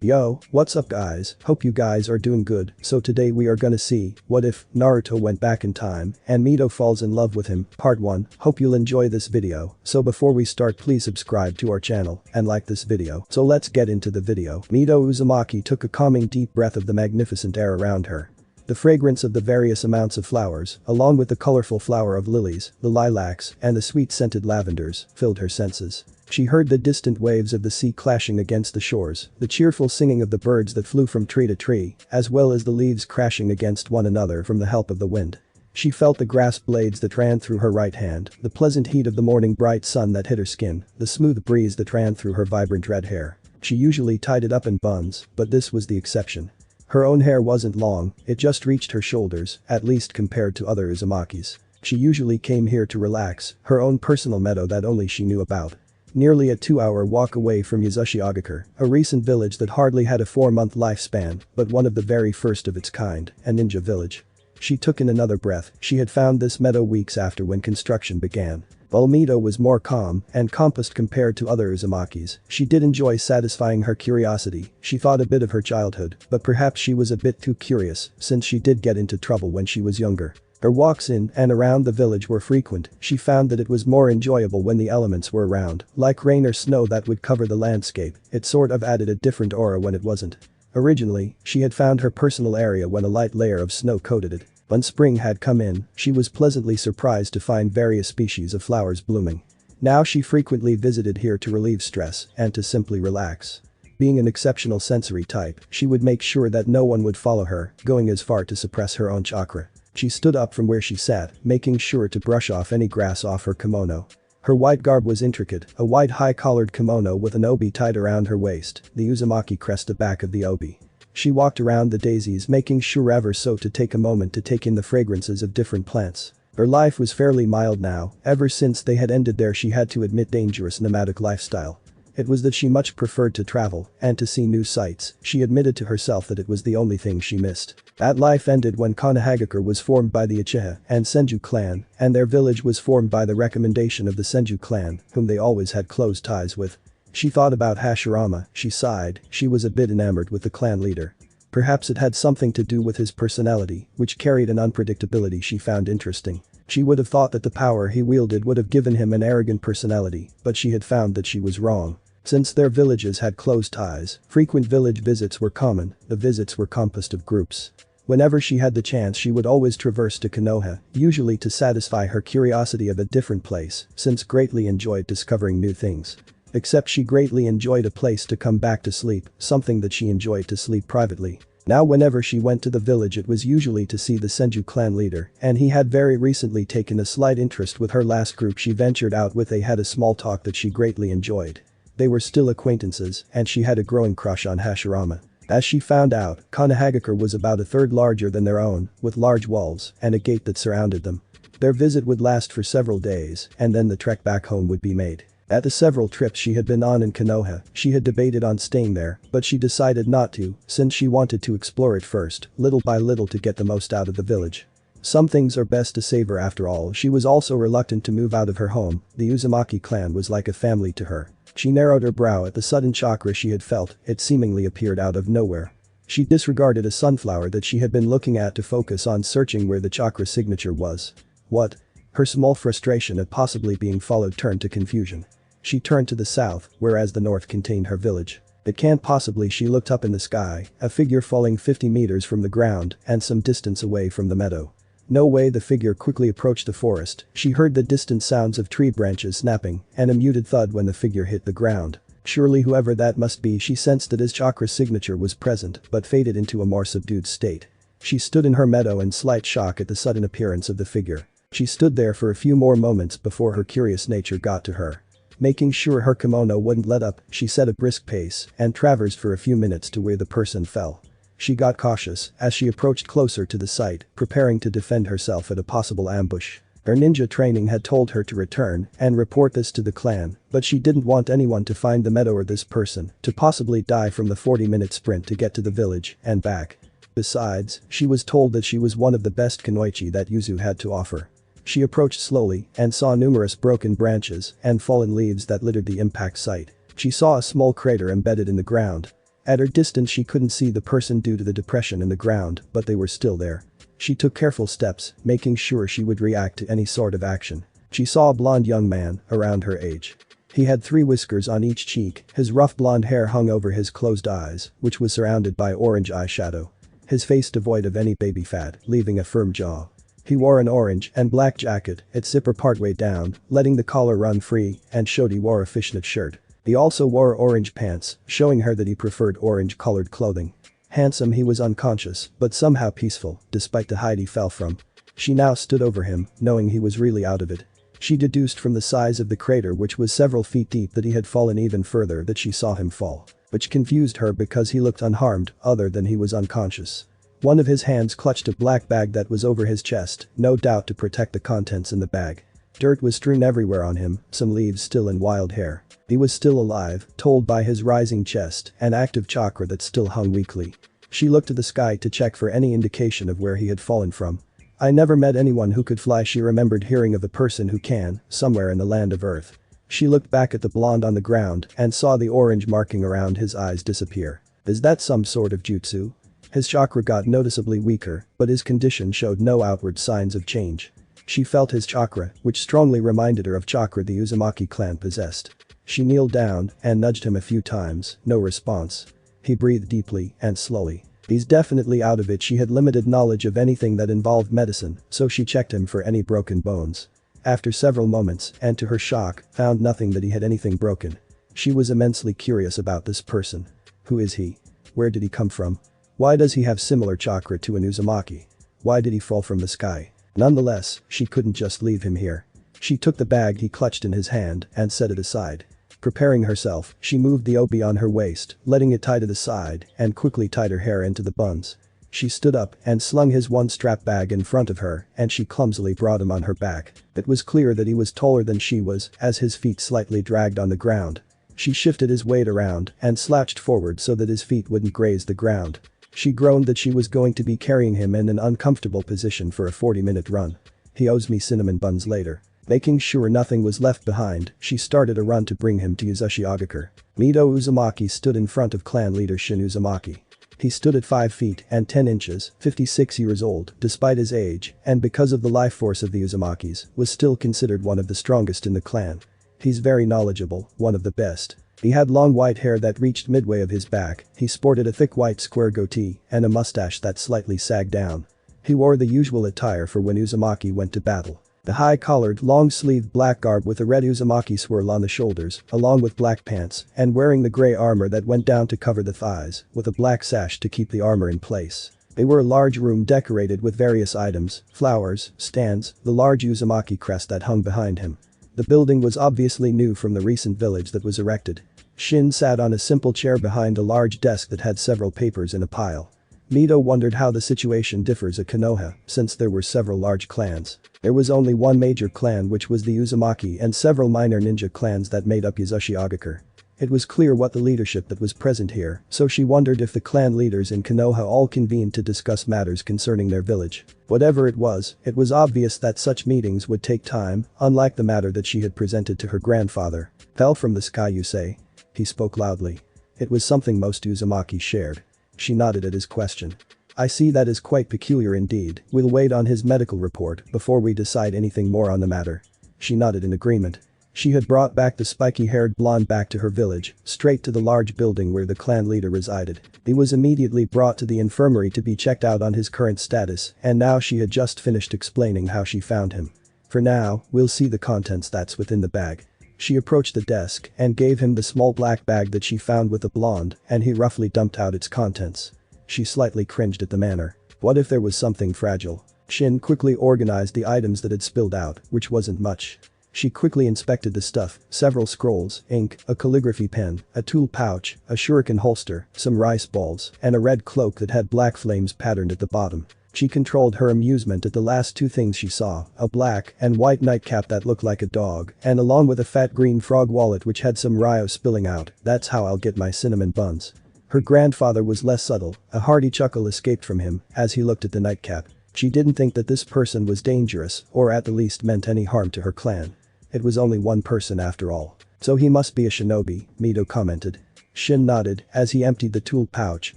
Yo, what's up guys, hope you guys are doing good. So today we are gonna see, what if Naruto went back in time and Mito falls in love with him, part 1. Hope you'll enjoy this video. So before we start, please subscribe to our channel and like this video. So let's get into the video. Mito Uzumaki took a calming deep breath of the magnificent air around her. The fragrance of the various amounts of flowers, along with the colorful flower of lilies, the lilacs, and the sweet-scented lavenders, filled her senses. She heard the distant waves of the sea clashing against the shores, the cheerful singing of the birds that flew from tree to tree, as well as the leaves crashing against one another from the help of the wind. She felt the grass blades that ran through her right hand, the pleasant heat of the morning bright sun that hit her skin, the smooth breeze that ran through her vibrant red hair. She usually tied it up in buns, but this was the exception. Her own hair wasn't long, it just reached her shoulders, at least compared to other Uzumakis. She usually came here to relax, her own personal meadow that only she knew about. Nearly a 2-hour walk away from Yuzushiogakure, a recent village that hardly had a 4-month lifespan, but one of the very first of its kind, a ninja village. She took in another breath, she had found this meadow weeks after when construction began. While Mito was more calm and composed compared to other Uzumakis, she did enjoy satisfying her curiosity. She thought a bit of her childhood, but perhaps she was a bit too curious since she did get into trouble when she was younger. Her walks in and around the village were frequent. She found that it was more enjoyable when the elements were around, like rain or snow that would cover the landscape. It sort of added a different aura when it wasn't. Originally, she had found her personal area when a light layer of snow coated it. When spring had come in, she was pleasantly surprised to find various species of flowers blooming. Now she frequently visited here to relieve stress and to simply relax. Being an exceptional sensory type, she would make sure that no one would follow her, going as far to suppress her own chakra. She stood up from where she sat, making sure to brush off any grass off her kimono. Her white garb was intricate, a white high-collared kimono with an obi tied around her waist, the Uzumaki crest the back of the obi. She walked around the daisies making sure ever so to take a moment to take in the fragrances of different plants. Her life was fairly mild now, ever since they had ended their she had to admit dangerous nomadic lifestyle. It was that she much preferred to travel and to see new sights. She admitted to herself that it was the only thing she missed. That life ended when Konohagakure was formed by the Uchiha and Senju clan, and their village was formed by the recommendation of the Senju clan, whom they always had close ties with. She thought about Hashirama, she sighed, she was a bit enamored with the clan leader. Perhaps it had something to do with his personality, which carried an unpredictability she found interesting. She would have thought that the power he wielded would have given him an arrogant personality, but she had found that she was wrong. Since their villages had close ties, frequent village visits were common, the visits were composed of groups. Whenever she had the chance she would always traverse to Konoha, usually to satisfy her curiosity of a different place, since greatly enjoyed discovering new things. Except she greatly enjoyed a place to come back to sleep, something that she enjoyed to sleep privately. Now whenever she went to the village it was usually to see the Senju clan leader, and he had very recently taken a slight interest with her last group she ventured out with. They had a small talk that she greatly enjoyed. They were still acquaintances, and she had a growing crush on Hashirama. As she found out, Konohagakure was about a third larger than their own, with large walls and a gate that surrounded them. Their visit would last for several days, and then the trek back home would be made. At the several trips she had been on in Konoha, she had debated on staying there, but she decided not to, since she wanted to explore it first, little by little to get the most out of the village. Some things are best to savor after all. She was also reluctant to move out of her home, the Uzumaki clan was like a family to her. She narrowed her brow at the sudden chakra she had felt, it seemingly appeared out of nowhere. She disregarded a sunflower that she had been looking at to focus on searching where the chakra signature was. What? Her small frustration at possibly being followed turned to confusion. She turned to the south, whereas the north contained her village. It can't possibly. She looked up in the sky, a figure falling 50 meters from the ground and some distance away from the meadow. No way. The figure quickly approached the forest. She heard the distant sounds of tree branches snapping and a muted thud when the figure hit the ground. Surely whoever that must be. She sensed that his chakra signature was present but faded into a more subdued state. She stood in her meadow in slight shock at the sudden appearance of the figure. She stood there for a few more moments before her curious nature got to her. Making sure her kimono wouldn't let up, she set a brisk pace and traversed for a few minutes to where the person fell. She got cautious as she approached closer to the site, preparing to defend herself at a possible ambush. Her ninja training had told her to return and report this to the clan, but she didn't want anyone to find the meadow or this person, to possibly die from the 40-minute sprint to get to the village and back. Besides, she was told that she was one of the best kunoichi that Yuzu had to offer. She approached slowly and saw numerous broken branches and fallen leaves that littered the impact site. She saw a small crater embedded in the ground. At her distance she couldn't see the person due to the depression in the ground, but they were still there. She took careful steps, making sure she would react to any sort of action. She saw a blonde young man, around her age. He had 3 whiskers on each cheek, his rough blonde hair hung over his closed eyes, which was surrounded by orange eyeshadow. His face devoid of any baby fat, leaving a firm jaw. He wore an orange and black jacket, its zipper partway down, letting the collar run free, and showed he wore a fishnet shirt. He also wore orange pants, showing her that he preferred orange-colored clothing. Handsome, he was unconscious, but somehow peaceful, despite the height he fell from. She now stood over him, knowing he was really out of it. She deduced from the size of the crater, which was several feet deep, that he had fallen even further, that she saw him fall. Which confused her because he looked unharmed, other than he was unconscious. One of his hands clutched a black bag that was over his chest, no doubt to protect the contents in the bag. Dirt was strewn everywhere on him, some leaves still in wild hair. He was still alive, told by his rising chest and active chakra that still hung weakly. She looked to the sky to check for any indication of where he had fallen from. I never met anyone who could fly. She remembered hearing of a person who can, somewhere in the land of Earth. She looked back at the blonde on the ground and saw the orange marking around his eyes disappear. Is that some sort of jutsu? His chakra got noticeably weaker, but his condition showed no outward signs of change. She felt his chakra, which strongly reminded her of chakra the Uzumaki clan possessed. She kneeled down and nudged him a few times, no response. He breathed deeply and slowly. He's definitely out of it. She had limited knowledge of anything that involved medicine, so she checked him for any broken bones. After several moments, and to her shock, found nothing that he had anything broken. She was immensely curious about this person. Who is he? Where did he come from? Why does he have similar chakra to an Uzumaki? Why did he fall from the sky? Nonetheless, she couldn't just leave him here. She took the bag he clutched in his hand and set it aside. Preparing herself, she moved the obi on her waist, letting it tie to the side, and quickly tied her hair into the buns. She stood up and slung his one-strap bag in front of her, and she clumsily brought him on her back. It was clear that he was taller than she was, as his feet slightly dragged on the ground. She shifted his weight around and slouched forward so that his feet wouldn't graze the ground. She groaned that she was going to be carrying him in an uncomfortable position for a 40-minute run. He owes me cinnamon buns later. Making sure nothing was left behind, she started a run to bring him to Yuzashiogakur. Meadow Uzumaki stood in front of clan leader Shin Uzumaki. He stood at 5 feet and 10 inches, 56 years old, despite his age, and because of the life force of the Uzumakis, was still considered one of the strongest in the clan. He's very knowledgeable, one of the best. He had long white hair that reached midway of his back, he sported a thick white square goatee and a mustache that slightly sagged down. He wore the usual attire for when Uzumaki went to battle. The high-collared, long-sleeved black garb with a red Uzumaki swirl on the shoulders, along with black pants, and wearing the grey armor that went down to cover the thighs, with a black sash to keep the armor in place. They were a large room decorated with various items, flowers, stands, the large Uzumaki crest that hung behind him. The building was obviously new from the recent village that was erected. Shin sat on a simple chair behind a large desk that had several papers in a pile. Mito wondered how the situation differs at Konoha, since there were several large clans. There was only one major clan, which was the Uzumaki, and several minor ninja clans that made up Yuzashiogakur. It was clear what the leadership that was present here, so she wondered if the clan leaders in Konoha all convened to discuss matters concerning their village. Whatever it was obvious that such meetings would take time, unlike the matter that she had presented to her grandfather. Fell from the sky, you say? He spoke loudly. It was something most Uzumaki shared. She nodded at his question. I see, that is quite peculiar indeed. We'll wait on his medical report before we decide anything more on the matter. She nodded in agreement. She had brought back the spiky-haired blonde back to her village, straight to the large building where the clan leader resided. He was immediately brought to the infirmary to be checked out on his current status, and now she had just finished explaining how she found him. For now, we'll see the contents that's within the bag. She approached the desk and gave him the small black bag that she found with the blonde, and he roughly dumped out its contents. She slightly cringed at the manner. What if there was something fragile? Shin quickly organized the items that had spilled out, which wasn't much. She quickly inspected the stuff, several scrolls, ink, a calligraphy pen, a tool pouch, a shuriken holster, some rice balls, and a red cloak that had black flames patterned at the bottom. She controlled her amusement at the last two things she saw, a black and white nightcap that looked like a dog, and along with a fat green frog wallet which had some ryo spilling out. That's how I'll get my cinnamon buns. Her grandfather was less subtle, a hearty chuckle escaped from him as he looked at the nightcap. She didn't think that this person was dangerous or at the least meant any harm to her clan. It was only one person after all. So he must be a shinobi, Mito commented. Shin nodded as he emptied the tool pouch,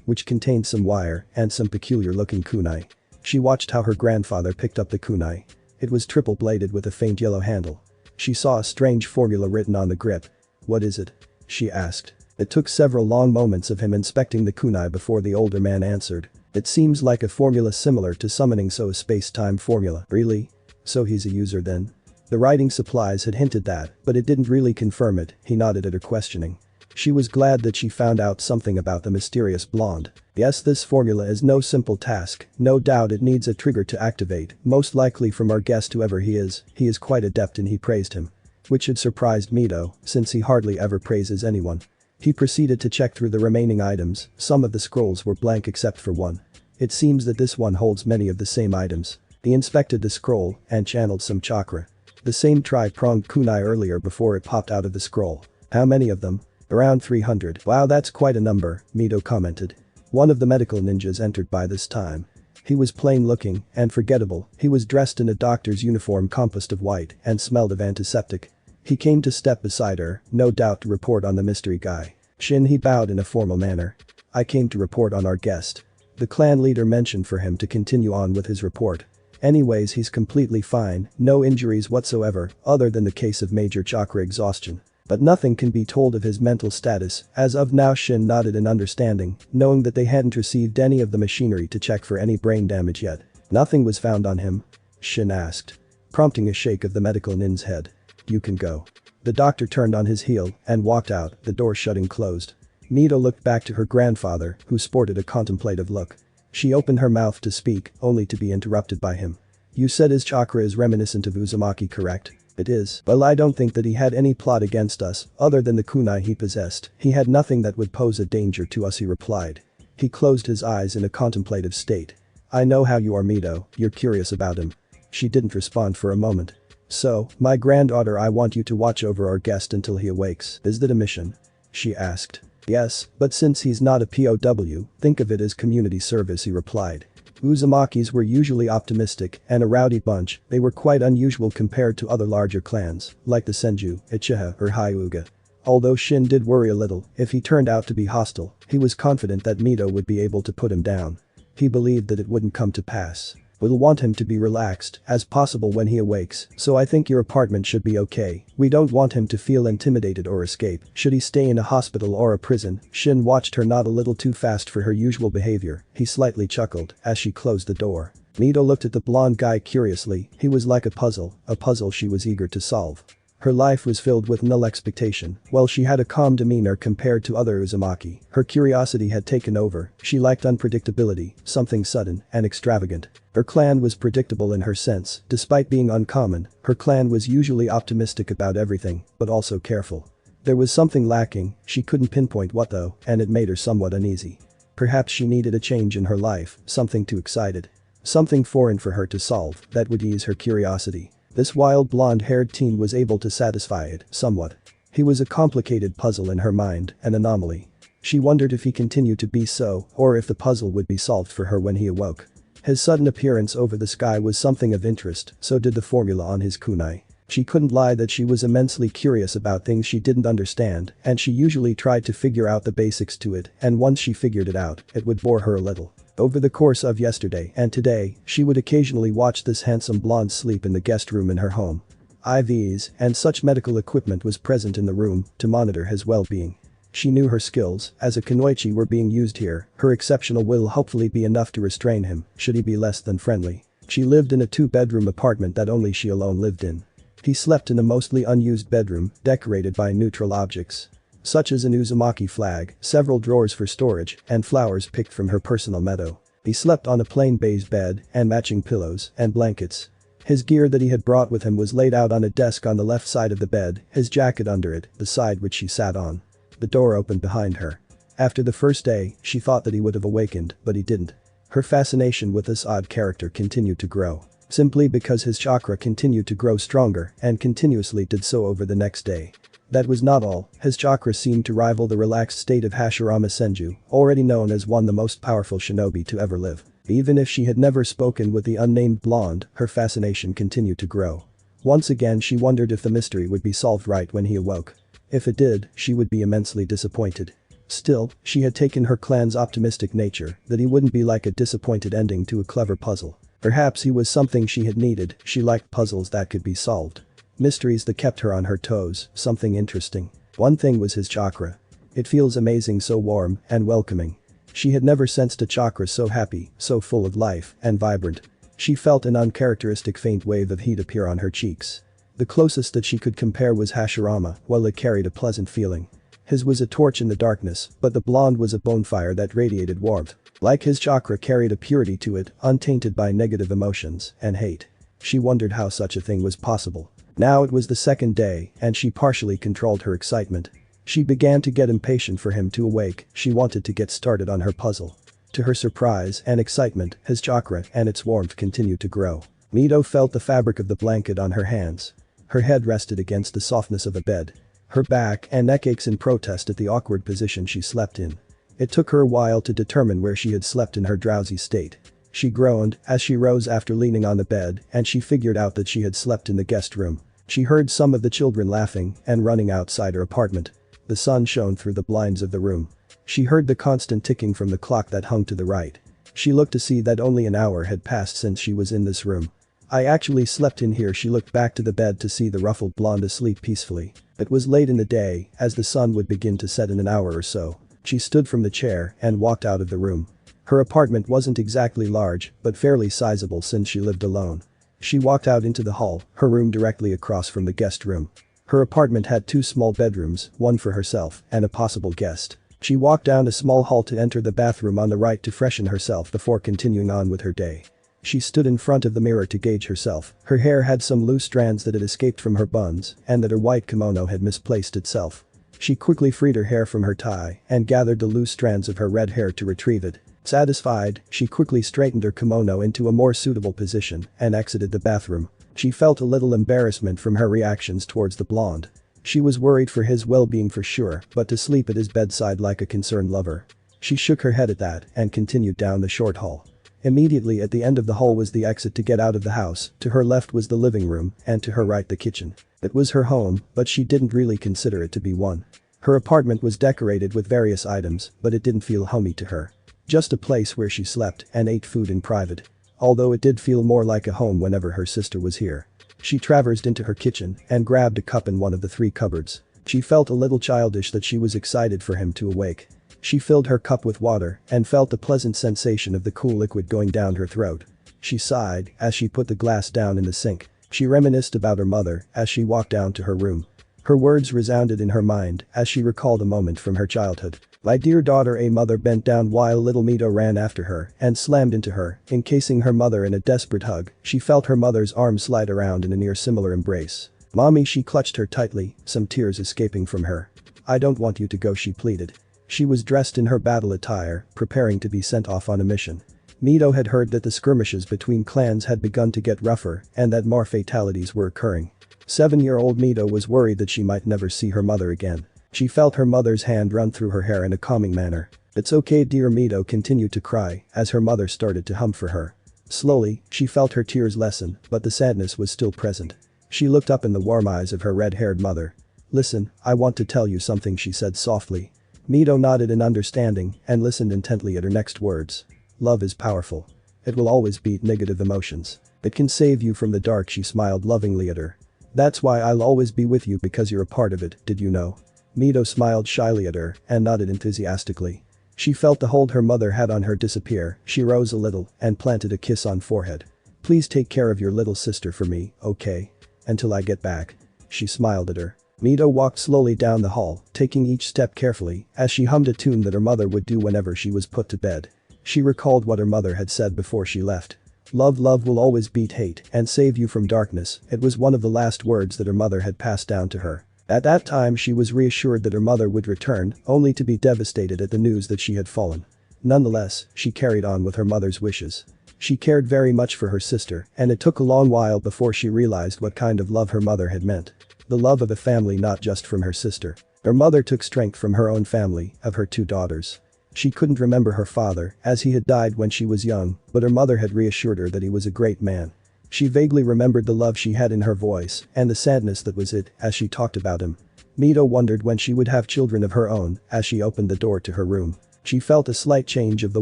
which contained some wire and some peculiar-looking kunai. She watched how her grandfather picked up the kunai. It was triple-bladed with a faint yellow handle. She saw a strange formula written on the grip. "What is it?" she asked. It took several long moments of him inspecting the kunai before the older man answered. "It seems like a formula similar to summoning, so a space-time formula." "Really? So he's a user then?" The writing supplies had hinted that, but it didn't really confirm it. He nodded at her questioning. She was glad that she found out something about the mysterious blonde. "Yes, this formula is no simple task. No doubt it needs a trigger to activate, most likely from our guest whoever he is quite adept," and he praised him. Which had surprised Mito, since he hardly ever praises anyone. He proceeded to check through the remaining items. Some of the scrolls were blank except for one. It seems that this one holds many of the same items. He inspected the scroll and channeled some chakra. The same tri-pronged kunai earlier before it popped out of the scroll. "How many of them?" "Around 300. "Wow, that's quite a number," Mito commented. One of the medical ninjas entered by this time. He was plain looking and forgettable. He was dressed in a doctor's uniform composed of white and smelled of antiseptic. He came to step beside her, no doubt to report on the mystery guy. "Shin," he bowed in a formal manner. "I came to report on our guest." The clan leader mentioned for him to continue on with his report. "Anyways, he's completely fine, no injuries whatsoever, other than the case of major chakra exhaustion. But nothing can be told of his mental status as of now." Shin nodded in understanding, knowing that they hadn't received any of the machinery to check for any brain damage yet. "Nothing was found on him?" Shin asked, prompting a shake of the medical nin's head. "You can go." The doctor turned on his heel and walked out, the door shutting closed. Mito looked back to her grandfather, who sported a contemplative look. She opened her mouth to speak, only to be interrupted by him. "You said his chakra is reminiscent of Uzumaki, correct?" "It is. Well, I don't think that he had any plot against us, other than the kunai he possessed. He had nothing that would pose a danger to us," he replied. He closed his eyes in a contemplative state. "I know how you are, Mito, you're curious about him." She didn't respond for a moment. "So, my granddaughter, I want you to watch over our guest until he awakes. Is that a mission?" she asked. "Yes, but since he's not a POW, think of it as community service," he replied. Uzumakis were usually optimistic and a rowdy bunch. They were quite unusual compared to other larger clans, like the Senju, Uchiha, or Hyuga. Although Shin did worry a little, if he turned out to be hostile, he was confident that Mito would be able to put him down. He believed that it wouldn't come to pass. "We'll want him to be relaxed as possible when he awakes, so I think your apartment should be okay. We don't want him to feel intimidated or escape. Should he stay in a hospital or a prison?" Shin watched her nod a little too fast for her usual behavior. He slightly chuckled as she closed the door. Mito looked at the blonde guy curiously. He was like a puzzle she was eager to solve. Her life was filled with null expectation. While she had a calm demeanor compared to other Uzumaki, her curiosity had taken over. She liked unpredictability, something sudden and extravagant. Her clan was predictable in her sense. Despite being uncommon, her clan was usually optimistic about everything, but also careful. There was something lacking, she couldn't pinpoint what though, and it made her somewhat uneasy. Perhaps she needed a change in her life, something too excited. Something foreign for her to solve that would ease her curiosity. This wild blonde-haired teen was able to satisfy it, somewhat. He was a complicated puzzle in her mind, an anomaly. She wondered if he continued to be so, or if the puzzle would be solved for her when he awoke. His sudden appearance over the sky was something of interest, so did the formula on his kunai. She couldn't lie that she was immensely curious about things she didn't understand, and she usually tried to figure out the basics to it, and once she figured it out, it would bore her a little. Over the course of yesterday and today, she would occasionally watch this handsome blonde sleep in the guest room in her home. IVs and such medical equipment was present in the room to monitor his well-being. She knew her skills as a kunoichi were being used here. Her exceptional will hopefully be enough to restrain him should he be less than friendly. She lived in a 2-bedroom apartment that only she alone lived in. He slept in a mostly unused bedroom decorated by neutral objects, such as an Uzumaki flag, several drawers for storage, and flowers picked from her personal meadow. He slept on a plain beige bed and matching pillows and blankets. His gear that he had brought with him was laid out on a desk on the left side of the bed, his jacket under it, the side which she sat on. The door opened behind her. After the first day, she thought that he would have awakened, but he didn't. Her fascination with this odd character continued to grow. Simply because his chakra continued to grow stronger and continuously did so over the next day. That was not all, his chakra seemed to rival the relaxed state of Hashirama Senju, already known as one the most powerful shinobi to ever live. Even if she had never spoken with the unnamed blonde, her fascination continued to grow. Once again she wondered if the mystery would be solved right when he awoke. If it did, she would be immensely disappointed. Still, she had taken her clan's optimistic nature that he wouldn't be like a disappointed ending to a clever puzzle. Perhaps he was something she had needed. She liked puzzles that could be solved. Mysteries that kept her on her toes, something interesting. One thing was his chakra. It feels amazing, so warm and welcoming. She had never sensed a chakra so happy, so full of life and vibrant. She felt an uncharacteristic faint wave of heat appear on her cheeks. The closest that she could compare was Hashirama, while it carried a pleasant feeling. His was a torch in the darkness, but the blonde was a bonfire that radiated warmth. Like his chakra carried a purity to it, untainted by negative emotions and hate. She wondered how such a thing was possible. Now it was the second day, and she partially controlled her excitement. She began to get impatient for him to awake. She wanted to get started on her puzzle. To her surprise and excitement, his chakra and its warmth continued to grow. Mito felt the fabric of the blanket on her hands. Her head rested against the softness of a bed. Her back and neck aches in protest at the awkward position she slept in. It took her a while to determine where she had slept in her drowsy state. She groaned as she rose after leaning on the bed, and she figured out that she had slept in the guest room. She heard some of the children laughing and running outside her apartment. The sun shone through the blinds of the room. She heard the constant ticking from the clock that hung to the right. She looked to see that only an hour had passed since she was in this room. I actually slept in here. She looked back to the bed to see the ruffled blonde asleep peacefully. It was late in the day, as the sun would begin to set in an hour or so. She stood from the chair and walked out of the room. Her apartment wasn't exactly large, but fairly sizable since she lived alone. She walked out into the hall, her room directly across from the guest room. Her apartment had 2 small bedrooms, one for herself and a possible guest. She walked down a small hall to enter the bathroom on the right to freshen herself before continuing on with her day. She stood in front of the mirror to gauge herself. Her hair had some loose strands that had escaped from her buns, and that her white kimono had misplaced itself. She quickly freed her hair from her tie and gathered the loose strands of her red hair to retrieve it. Satisfied, she quickly straightened her kimono into a more suitable position and exited the bathroom. She felt a little embarrassment from her reactions towards the blonde. She was worried for his well-being for sure, but to sleep at his bedside like a concerned lover. She shook her head at that and continued down the short hall. Immediately at the end of the hall was the exit to get out of the house. To her left was the living room, and to her right the kitchen. It was her home, but she didn't really consider it to be one. Her apartment was decorated with various items, but it didn't feel homey to her. Just a place where she slept and ate food in private. Although it did feel more like a home whenever her sister was here. She traversed into her kitchen and grabbed a cup in one of the 3 cupboards. She felt a little childish that she was excited for him to awake. She filled her cup with water and felt the pleasant sensation of the cool liquid going down her throat. She sighed as she put the glass down in the sink. She reminisced about her mother as she walked down to her room. Her words resounded in her mind as she recalled a moment from her childhood. "My dear daughter," a mother bent down while little Mito ran after her and slammed into her, encasing her mother in a desperate hug. She felt her mother's arm slide around in a near similar embrace. "Mommy," she clutched her tightly, some tears escaping from her. "I don't want you to go," she pleaded. She was dressed in her battle attire, preparing to be sent off on a mission. Mito had heard that the skirmishes between clans had begun to get rougher and that more fatalities were occurring. 7-year-old Mito was worried that she might never see her mother again. She felt her mother's hand run through her hair in a calming manner. "It's okay, dear." Mito continued to cry as her mother started to hum for her. Slowly, she felt her tears lessen, but the sadness was still present. She looked up in the warm eyes of her red-haired mother. "Listen, I want to tell you something," she said softly. Mito nodded in understanding and listened intently at her next words. "Love is powerful. It will always beat negative emotions. It can save you from the dark." She smiled lovingly at her. "That's why I'll always be with you, because you're a part of it, did you know?" Mito smiled shyly at her and nodded enthusiastically. She felt the hold her mother had on her disappear. She rose a little and planted a kiss on forehead. "Please take care of your little sister for me, okay? Until I get back." She smiled at her. Mito walked slowly down the hall, taking each step carefully as she hummed a tune that her mother would do whenever she was put to bed. She recalled what her mother had said before she left. Love will always beat hate and save you from darkness." It was one of the last words that her mother had passed down to her. At that time she was reassured that her mother would return, only to be devastated at the news that she had fallen. Nonetheless, she carried on with her mother's wishes. She cared very much for her sister, and it took a long while before she realized what kind of love her mother had meant. The love of a family, not just from her sister. Her mother took strength from her own family, of her 2 daughters. She couldn't remember her father, as he had died when she was young, but her mother had reassured her that he was a great man. She vaguely remembered the love she had in her voice and the sadness that was it as she talked about him. Mito wondered when she would have children of her own as she opened the door to her room. She felt a slight change of the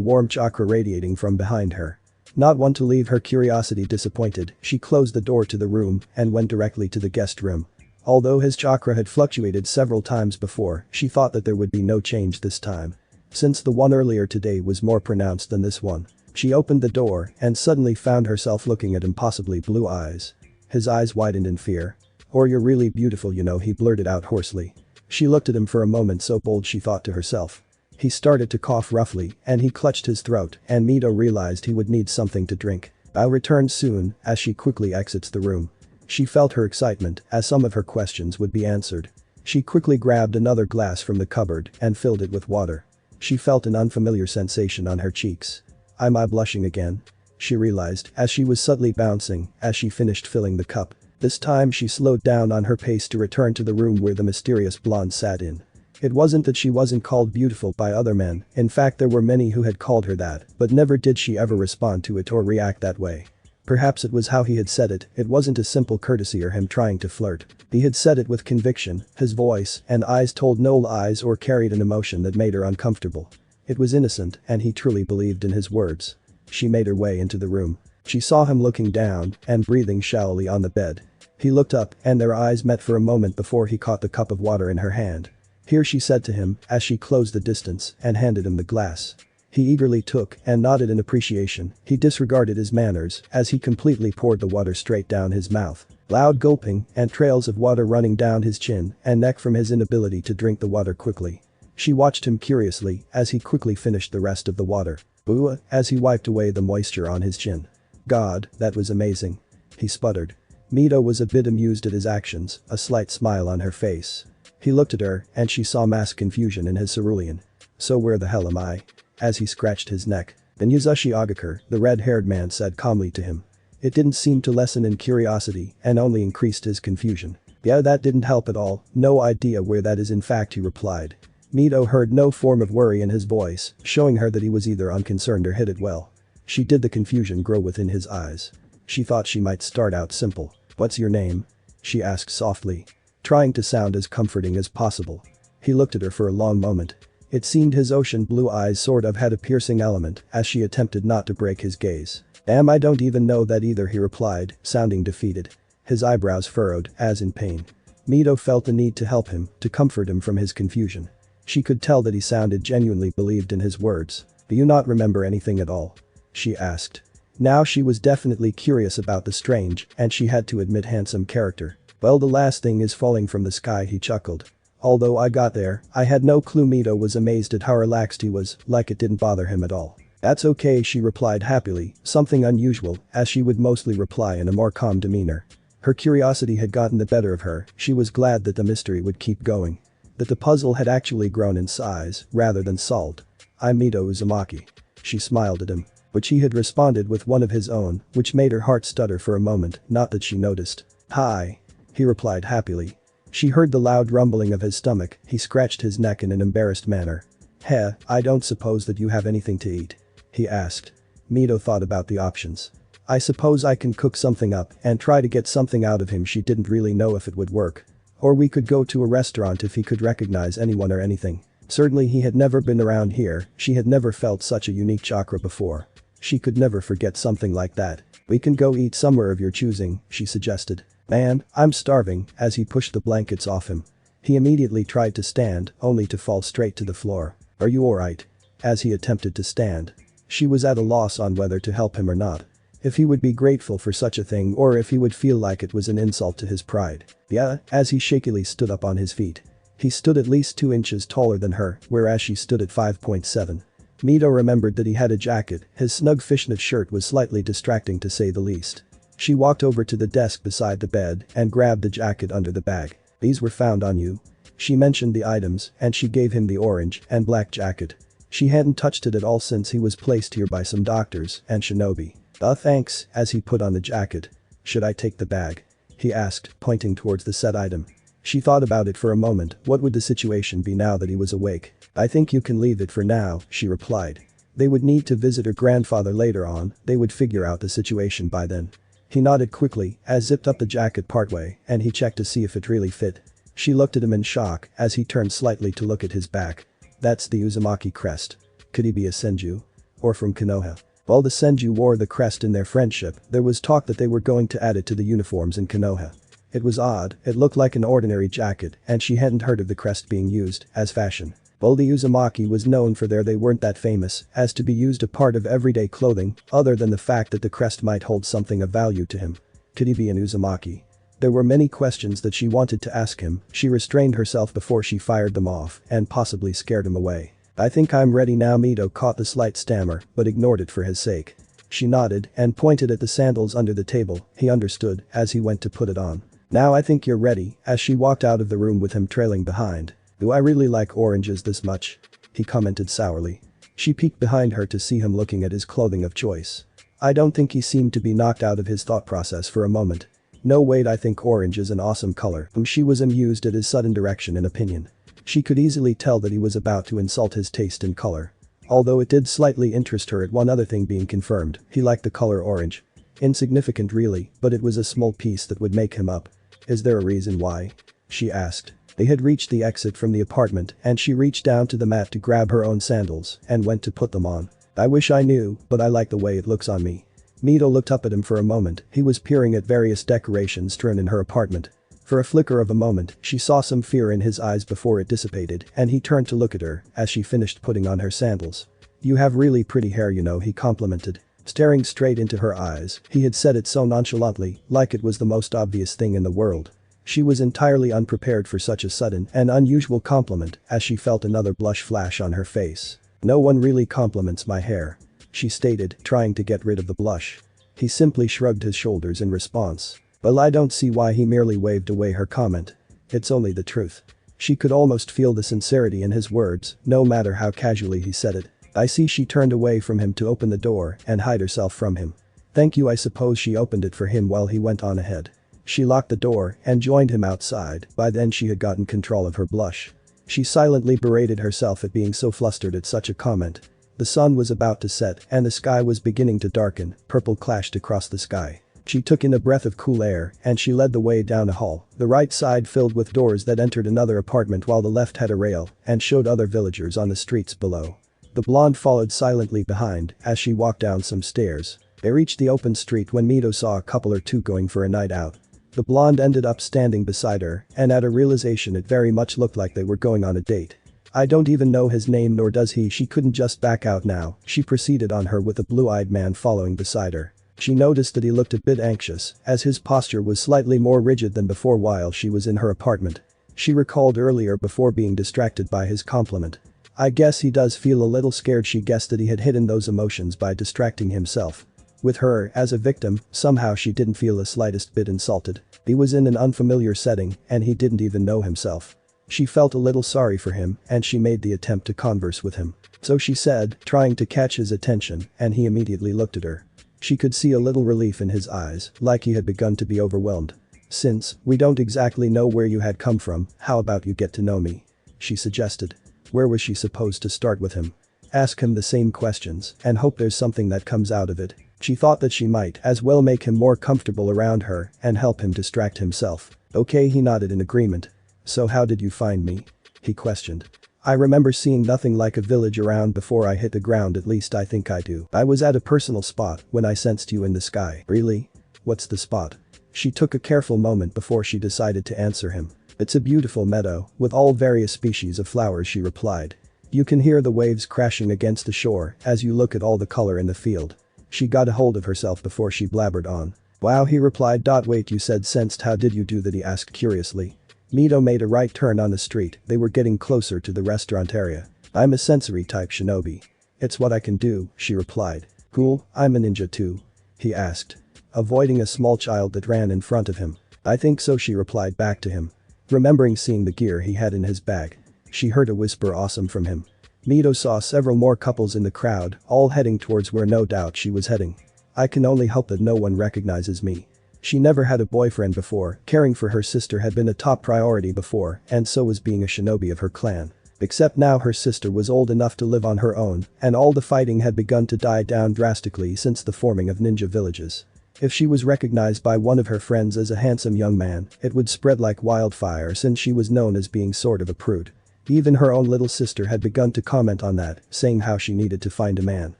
warm chakra radiating from behind her. Not one to leave her curiosity disappointed, she closed the door to the room and went directly to the guest room. Although his chakra had fluctuated several times before, she thought that there would be no change this time. Since the one earlier today was more pronounced than this one. She opened the door and suddenly found herself looking at impossibly blue eyes. His eyes widened in fear. "Or you're really beautiful, you know," he blurted out hoarsely. She looked at him for a moment, so bold she thought to herself. He started to cough roughly and he clutched his throat, and Mito realized he would need something to drink. "I'll return soon," as she quickly exits the room. She felt her excitement as some of her questions would be answered. She quickly grabbed another glass from the cupboard and filled it with water. She felt an unfamiliar sensation on her cheeks. "Am I blushing again?" she realized as she was subtly bouncing as she finished filling the cup. This time she slowed down on her pace to return to the room where the mysterious blonde sat in. It wasn't that she wasn't called beautiful by other men, in fact there were many who had called her that, but never did she ever respond to it or react that way. Perhaps it was how he had said it wasn't a simple courtesy or him trying to flirt. He had said it with conviction, his voice and eyes told no lies or carried an emotion that made her uncomfortable. It was innocent and he truly believed in his words. She made her way into the room. She saw him looking down and breathing shallowly on the bed. He looked up and their eyes met for a moment before he caught the cup of water in her hand. "Here," she said to him as she closed the distance and handed him the glass. He eagerly took and nodded in appreciation. He disregarded his manners as he completely poured the water straight down his mouth. Loud gulping and trails of water running down his chin and neck from his inability to drink the water quickly. She watched him curiously as he quickly finished the rest of the water. "Boo," as he wiped away the moisture on his chin. "God, that was amazing," he sputtered. Mito was a bit amused at his actions, a slight smile on her face. He looked at her and she saw mass confusion in his cerulean. "So where the hell am I?" as he scratched his neck. "Then Yuzushi Agakure," the red-haired man said calmly to him. It didn't seem to lessen in curiosity and only increased his confusion. "Yeah, that didn't help at all, no idea where that is in fact," he replied. Mito heard no form of worry in his voice, showing her that he was either unconcerned or hid it well. She did the confusion grow within his eyes. She thought she might start out simple. "What's your name?" she asked softly, trying to sound as comforting as possible. He looked at her for a long moment. It seemed his ocean blue eyes sort of had a piercing element as she attempted not to break his gaze. "Damn, I don't even know that either," he replied, sounding defeated. His eyebrows furrowed, as in pain. Mito felt the need to help him, to comfort him from his confusion. She could tell that he sounded genuinely believed in his words. "Do you not remember anything at all?" she asked. Now she was definitely curious about the strange, and she had to admit, handsome character. "Well, the last thing is falling from the sky," he chuckled. "Although I got there, I had no clue." Mito was amazed at how relaxed he was, like it didn't bother him at all. "That's okay," she replied happily, something unusual, as she would mostly reply in a more calm demeanor. Her curiosity had gotten the better of her, she was glad that the mystery would keep going. That the puzzle had actually grown in size, rather than solved. "I'm Mito Uzumaki." She smiled at him. But he had responded with one of his own, which made her heart stutter for a moment, not that she noticed. "Hi," he replied happily. She heard the loud rumbling of his stomach, he scratched his neck in an embarrassed manner. "Heh, I don't suppose that you have anything to eat?" he asked. Mito thought about the options. "I suppose I can cook something up and try to get something out of him." She didn't really know if it would work. Or we could go to a restaurant if he could recognize anyone or anything. Certainly he had never been around here, she had never felt such a unique chakra before. She could never forget something like that. "We can go eat somewhere of your choosing," she suggested. "Man, I'm starving," as he pushed the blankets off him. He immediately tried to stand, only to fall straight to the floor. "Are you alright?" as he attempted to stand. She was at a loss on whether to help him or not. If he would be grateful for such a thing or if he would feel like it was an insult to his pride. "Yeah," as he shakily stood up on his feet. He stood at least 2 inches taller than her, whereas she stood at 5.7. Mito remembered that he had a jacket, his snug fishnet shirt was slightly distracting to say the least. She walked over to the desk beside the bed and grabbed the jacket under the bag. "These were found on you?" She mentioned the items and she gave him the orange and black jacket. She hadn't touched it at all since he was placed here by some doctors and shinobi. Thanks," as he put on the jacket. "Should I take the bag?" he asked, pointing towards the said item. She thought about it for a moment. What would the situation be now that he was awake? "I think you can leave it for now," she replied. They would need to visit her grandfather later on, they would figure out the situation by then. He nodded quickly as zipped up the jacket partway and he checked to see if it really fit. She looked at him in shock as he turned slightly to look at his back. That's the Uzumaki crest. Could he be a Senju? Or from Konoha? While the Senju wore the crest in their friendship, there was talk that they were going to add it to the uniforms in Konoha. It was odd, it looked like an ordinary jacket and she hadn't heard of the crest being used as fashion. While the Uzumaki was known for they weren't that famous as to be used a part of everyday clothing other than the fact that the crest might hold something of value to him. Could he be an Uzumaki? There were many questions that she wanted to ask him, she restrained herself before she fired them off and possibly scared him away. I think I'm ready now. Mito caught the slight stammer but ignored it for his sake. She nodded and pointed at the sandals under the table, he understood as he went to put it on. Now I think you're ready, as she walked out of the room with him trailing behind. Do I really like oranges this much? He commented sourly. She peeked behind her to see him looking at his clothing of choice. I don't think he seemed to be knocked out of his thought process for a moment. No wait, I think orange is an awesome color. She was amused at his sudden direction in opinion. She could easily tell that he was about to insult his taste in color. Although it did slightly interest her at one other thing being confirmed, he liked the color orange. Insignificant really, but it was a small piece that would make him up. Is there a reason why? She asked. They had reached the exit from the apartment and she reached down to the mat to grab her own sandals and went to put them on. I wish I knew, but I like the way it looks on me. Mito looked up at him for a moment, he was peering at various decorations strewn in her apartment. For a flicker of a moment, she saw some fear in his eyes before it dissipated and he turned to look at her as she finished putting on her sandals. You have really pretty hair, you know, he complimented. Staring straight into her eyes, he had said it so nonchalantly, like it was the most obvious thing in the world. She was entirely unprepared for such a sudden and unusual compliment as she felt another blush flash on her face. No one really compliments my hair, she stated, trying to get rid of the blush. He simply shrugged his shoulders in response. Well, I don't see why. He merely waved away her comment. It's only the truth. She could almost feel the sincerity in his words, no matter how casually he said it. I see. She turned away from him to open the door and hide herself from him. Thank you. I suppose she opened it for him while he went on ahead. She locked the door and joined him outside. By then she had gotten control of her blush. She silently berated herself at being so flustered at such a comment. The sun was about to set and the sky was beginning to darken, purple clashed across the sky. She took in a breath of cool air and she led the way down a hall, the right side filled with doors that entered another apartment while the left had a rail and showed other villagers on the streets below. The blonde followed silently behind as she walked down some stairs. They reached the open street when Mito saw a couple or two going for a night out. The blonde ended up standing beside her and at a realization it very much looked like they were going on a date. I don't even know his name nor does he. She couldn't just back out now, she proceeded on her with a blue-eyed man following beside her. She noticed that he looked a bit anxious as his posture was slightly more rigid than before while she was in her apartment. She recalled earlier before being distracted by his compliment. I guess he does feel a little scared. She guessed that he had hidden those emotions by distracting himself. With her as a victim, somehow she didn't feel the slightest bit insulted. He was in an unfamiliar setting and he didn't even know himself. She felt a little sorry for him and she made the attempt to converse with him. So she said, trying to catch his attention, and he immediately looked at her. She could see a little relief in his eyes, like he had begun to be overwhelmed. Since we don't exactly know where you had come from, how about you get to know me? She suggested. Where was she supposed to start with him? Ask him the same questions and hope there's something that comes out of it. She thought that she might as well make him more comfortable around her and help him distract himself. Okay, he nodded in agreement. So how did you find me? He questioned. I remember seeing nothing like a village around before I hit the ground, at least I think I do. I was at a personal spot when I sensed you in the sky. Really? What's the spot? She took a careful moment before she decided to answer him. It's a beautiful meadow with all various species of flowers, she replied. You can hear the waves crashing against the shore as you look at all the color in the field. She got a hold of herself before she blabbered on. Wow, he replied. Wait, you said sensed, how did you do that? He asked curiously. Mito made a right turn on the street. They were getting closer to the restaurant area. I'm a sensory type shinobi. It's what I can do, she replied. Cool, I'm a ninja too? He asked, avoiding a small child that ran in front of him. I think so, she replied back to him. Remembering seeing the gear he had in his bag. She heard a whisper awesome from him. Mito saw several more couples in the crowd, all heading towards where no doubt she was heading. I can only hope that no one recognizes me. She never had a boyfriend before, caring for her sister had been a top priority before, and so was being a shinobi of her clan. Except now her sister was old enough to live on her own, and all the fighting had begun to die down drastically since the forming of ninja villages. If she was recognized by one of her friends as a handsome young man, it would spread like wildfire since she was known as being sort of a prude. Even her own little sister had begun to comment on that, saying how she needed to find a man.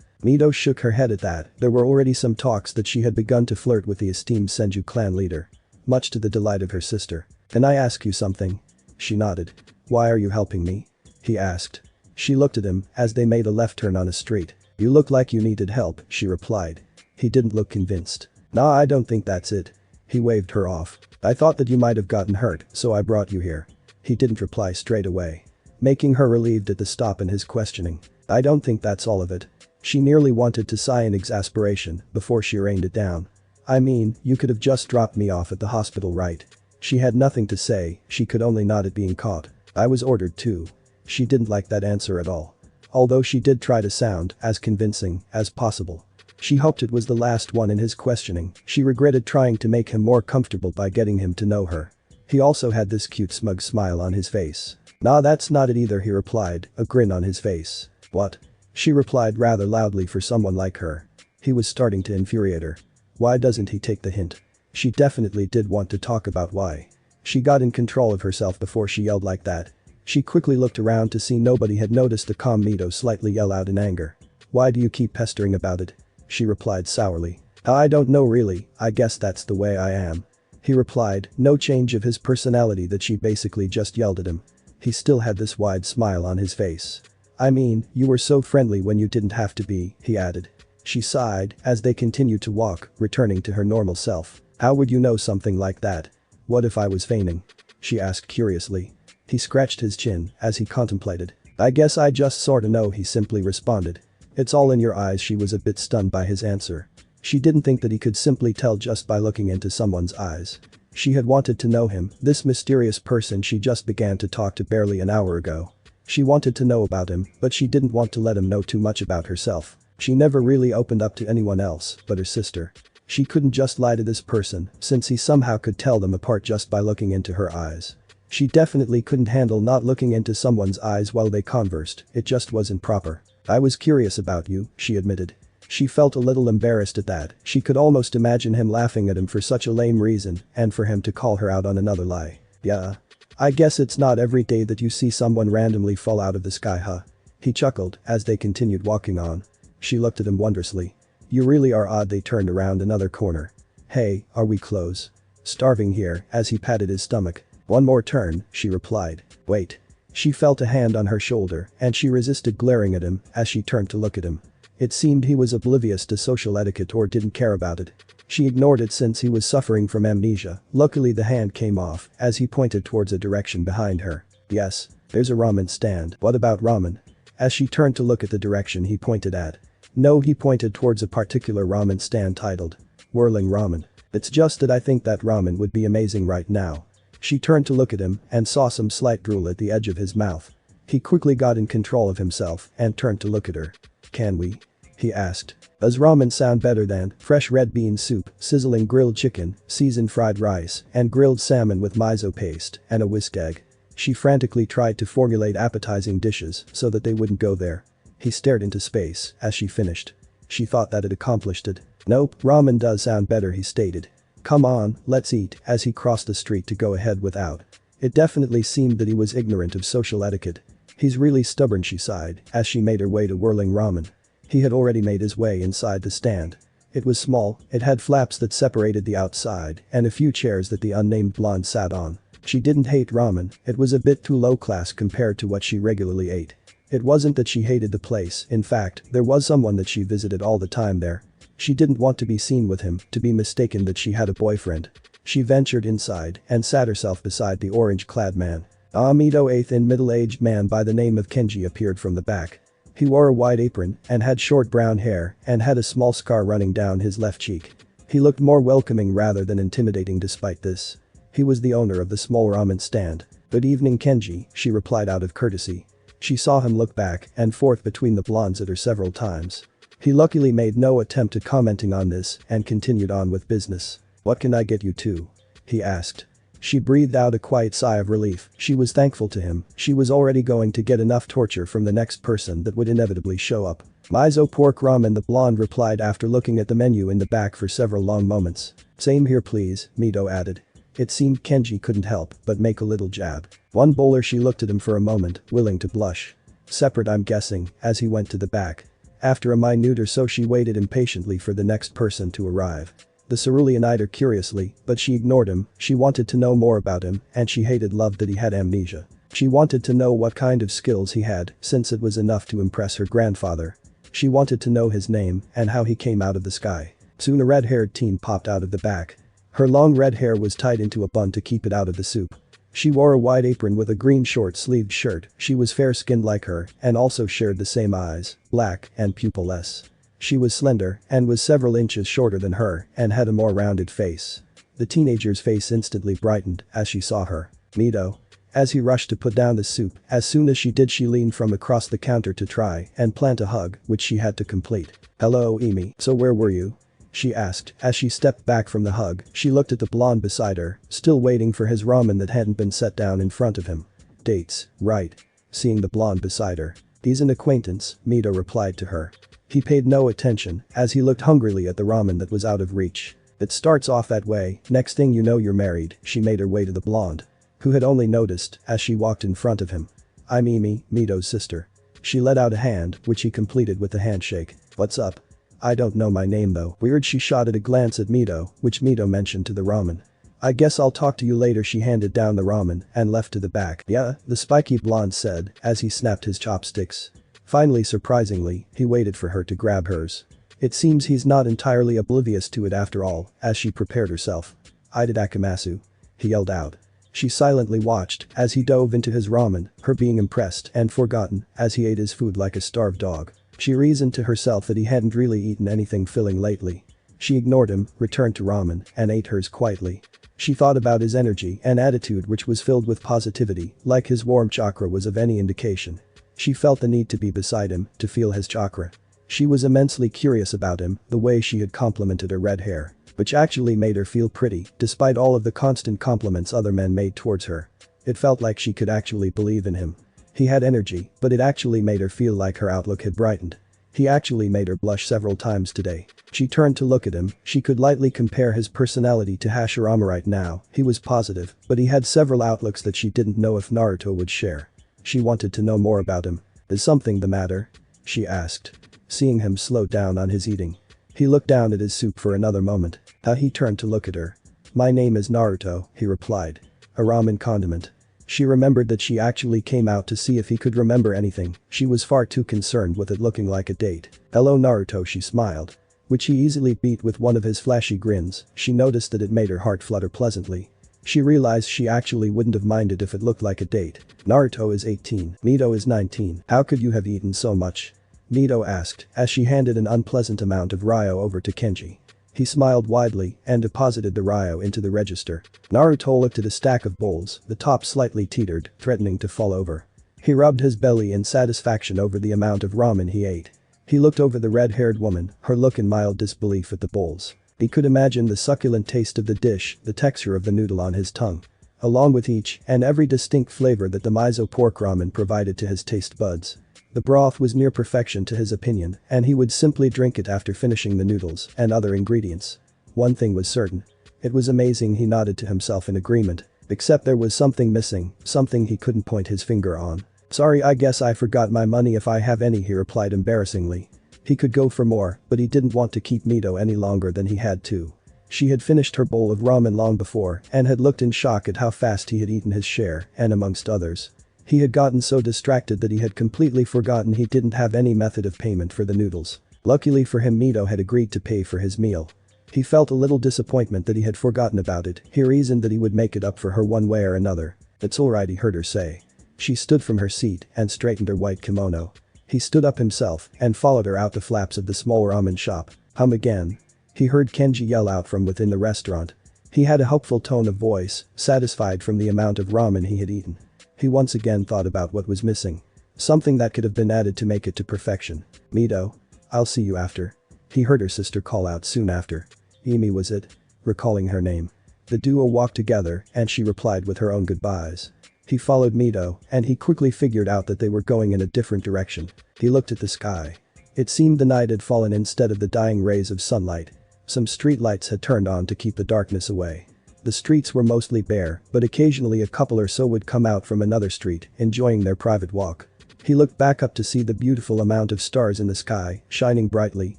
Mito shook her head at that. There were already some talks that she had begun to flirt with the esteemed Senju clan leader. Much to the delight of her sister. "Can I ask you something?" She nodded. "Why are you helping me?" he asked. She looked at him as they made a left turn on a street. "You look like you needed help," she replied. He didn't look convinced. "Nah, I don't think that's it." He waved her off. "I thought that you might have gotten hurt, so I brought you here." He didn't reply straight away, making her relieved at the stop in his questioning. "I don't think that's all of it." She nearly wanted to sigh in exasperation before she reined it down. "I mean, you could have just dropped me off at the hospital, right?" She had nothing to say, she could only nod at being caught. "I was ordered to." She didn't like that answer at all. Although she did try to sound as convincing as possible. She hoped it was the last one in his questioning. She regretted trying to make him more comfortable by getting him to know her. He also had this cute smug smile on his face. "Nah, that's not it either," he replied, a grin on his face. "What?" She replied rather loudly for someone like her. He was starting to infuriate her. Why doesn't he take the hint? She definitely did want to talk about why. She got in control of herself before she yelled like that. She quickly looked around to see nobody had noticed the calm Mito slightly yell out in anger. "Why do you keep pestering about it?" She replied sourly. "I don't know really, I guess that's the way I am." He replied, no change of his personality that she basically just yelled at him. He still had this wide smile on his face. "I mean, you were so friendly when you didn't have to be," he added. She sighed as they continued to walk, returning to her normal self. "How would you know something like that? What if I was feigning?" she asked curiously. He scratched his chin as he contemplated. "I guess I just sorta know," he simply responded. "It's all in your eyes." She was a bit stunned by his answer. She didn't think that he could simply tell just by looking into someone's eyes. She had wanted to know him, this mysterious person she just began to talk to barely an hour ago. She wanted to know about him, but she didn't want to let him know too much about herself. She never really opened up to anyone else but her sister. She couldn't just lie to this person, since he somehow could tell them apart just by looking into her eyes. She definitely couldn't handle not looking into someone's eyes while they conversed, it just wasn't proper. "I was curious about you," she admitted. She felt a little embarrassed at that. She could almost imagine him laughing at him for such a lame reason, and for him to call her out on another lie. "Yeah. I guess it's not every day that you see someone randomly fall out of the sky, huh?" He chuckled as they continued walking on. She looked at him wondrously. "You really are odd." They turned around another corner. "Hey, are we close?" "Starving here," as he patted his stomach. "One more turn," she replied. "Wait." She felt a hand on her shoulder and she resisted glaring at him as she turned to look at him. It seemed he was oblivious to social etiquette or didn't care about it. She ignored it since he was suffering from amnesia. Luckily the hand came off as he pointed towards a direction behind her. "Yes, there's a ramen stand." "What about ramen?" As she turned to look at the direction he pointed at. "No," he pointed towards a particular ramen stand titled Whirling Ramen. "It's just that I think that ramen would be amazing right now." She turned to look at him and saw some slight drool at the edge of his mouth. He quickly got in control of himself and turned to look at her. "Can we?" he asked. "Does ramen sound better than fresh red bean soup, sizzling grilled chicken, seasoned fried rice, and grilled salmon with miso paste, and a whisked egg?" She frantically tried to formulate appetizing dishes so that they wouldn't go there. He stared into space as she finished. She thought that it accomplished it. "Nope, ramen does sound better," he stated. "Come on, let's eat," as he crossed the street to go ahead without. It definitely seemed that he was ignorant of social etiquette. "He's really stubborn," she sighed as she made her way to Whirling Ramen. He had already made his way inside the stand. It was small, it had flaps that separated the outside and a few chairs that the unnamed blonde sat on. She didn't hate ramen, it was a bit too low class compared to what she regularly ate. It wasn't that she hated the place, in fact, there was someone that she visited all the time there. She didn't want to be seen with him, to be mistaken that she had a boyfriend. She ventured inside and sat herself beside the orange-clad man. Mito, a thin middle-aged man by the name of Kenji, appeared from the back. He wore a white apron and had short brown hair and had a small scar running down his left cheek. He looked more welcoming rather than intimidating despite this. He was the owner of the small ramen stand. "Good evening, Kenji," she replied out of courtesy. She saw him look back and forth between the blondes at her several times. He luckily made no attempt at commenting on this and continued on with business. "What can I get you to?" he asked. She breathed out a quiet sigh of relief. She was thankful to him. She was already going to get enough torture from the next person that would inevitably show up. Miso pork ramen, the blonde replied after looking at the menu in the back for several long moments. Same here please, Mito added. It seemed Kenji couldn't help but make a little jab. One bowler. She looked at him for a moment, willing to blush. Separate I'm guessing, as he went to the back. After a minute or so she waited impatiently for the next person to arrive. The cerulean eyed her curiously, but she ignored him. She wanted to know more about him, and she loved that he had amnesia. She wanted to know what kind of skills he had, since it was enough to impress her grandfather. She wanted to know his name and how he came out of the sky. Soon a red-haired teen popped out of the back. Her long red hair was tied into a bun to keep it out of the soup. She wore a white apron with a green short-sleeved shirt. She was fair-skinned like her and also shared the same eyes, black and pupilless. She was slender and was several inches shorter than her and had a more rounded face. The teenager's face instantly brightened as she saw her. Mito. As he rushed to put down the soup, as soon as she did she leaned from across the counter to try and plant a hug, which she had to complete. Hello Emi, so where were you? She asked as she stepped back from the hug. She looked at the blonde beside her, still waiting for his ramen that hadn't been set down in front of him. Dates, right? Seeing the blonde beside her. He's an acquaintance, Mito replied to her. He paid no attention as he looked hungrily at the ramen that was out of reach. It starts off that way, next thing you know you're married. She made her way to the blonde, who had only noticed as she walked in front of him. I'm Emi, Mito's sister. She let out a hand, which he completed with a handshake. What's up? I don't know my name though. Weird. She shot at a glance at Mito, which Mito mentioned to the ramen. I guess I'll talk to you later. She handed down the ramen and left to the back. Yeah, the spiky blonde said as he snapped his chopsticks. Finally, surprisingly, he waited for her to grab hers. It seems he's not entirely oblivious to it after all, as she prepared herself. I did Akamasu. He yelled out. She silently watched as he dove into his ramen, her being impressed and forgotten as he ate his food like a starved dog. She reasoned to herself that he hadn't really eaten anything filling lately. She ignored him, returned to ramen, and ate hers quietly. She thought about his energy and attitude, which was filled with positivity, like his warm chakra was of any indication. She felt the need to be beside him, to feel his chakra. She was immensely curious about him, the way she had complimented her red hair, which actually made her feel pretty, despite all of the constant compliments other men made towards her. It felt like she could actually believe in him. He had energy, but it actually made her feel like her outlook had brightened. He actually made her blush several times today. She turned to look at him. She could lightly compare his personality to Hashirama right now. He was positive, but he had several outlooks that she didn't know if Naruto would share. She wanted to know more about him. Is something the matter? She asked. Seeing him slow down on his eating. He looked down at his soup for another moment. He turned to look at her. My name is Naruto, he replied. A ramen condiment. She remembered that she actually came out to see if he could remember anything. She was far too concerned with it looking like a date. Hello Naruto, she smiled. Which he easily beat with one of his flashy grins. She noticed that it made her heart flutter pleasantly. She realized she actually wouldn't have minded if it looked like a date. Naruto is 18. Mito is 19. How could you have eaten so much? Mito asked as she handed an unpleasant amount of ryo over to Kenji. He smiled widely and deposited the ryo into the register. Naruto looked at a stack of bowls, the top slightly teetered, threatening to fall over. He rubbed his belly in satisfaction over the amount of ramen he ate. He looked over the red-haired woman, her look in mild disbelief at the bowls. He could imagine the succulent taste of the dish, the texture of the noodle on his tongue. Along with each and every distinct flavor that the miso pork ramen provided to his taste buds. The broth was near perfection to his opinion, and he would simply drink it after finishing the noodles and other ingredients. One thing was certain. It was amazing. He nodded to himself in agreement. Except there was something missing, something he couldn't point his finger on. Sorry, I guess I forgot my money if I have any, he replied embarrassingly. He could go for more, but he didn't want to keep Mito any longer than he had to. She had finished her bowl of ramen long before and had looked in shock at how fast he had eaten his share, and amongst others. He had gotten so distracted that he had completely forgotten he didn't have any method of payment for the noodles. Luckily for him, Mito had agreed to pay for his meal. He felt a little disappointment that he had forgotten about it. He reasoned that he would make it up for her one way or another. It's alright, he heard her say. She stood from her seat and straightened her white kimono. He stood up himself and followed her out the flaps of the small ramen shop. Again. He heard Kenji yell out from within the restaurant. He had a hopeful tone of voice, satisfied from the amount of ramen he had eaten. He once again thought about what was missing. Something that could have been added to make it to perfection. Mito. I'll see you after. He heard her sister call out soon after. Emi was it? Recalling her name. The duo walked together and she replied with her own goodbyes. He followed Mito and he quickly figured out that they were going in a different direction. He looked at the sky. It seemed the night had fallen instead of the dying rays of sunlight. Some street lights had turned on to keep the darkness away. The streets were mostly bare, but occasionally a couple or so would come out from another street, enjoying their private walk. He looked back up to see the beautiful amount of stars in the sky, shining brightly,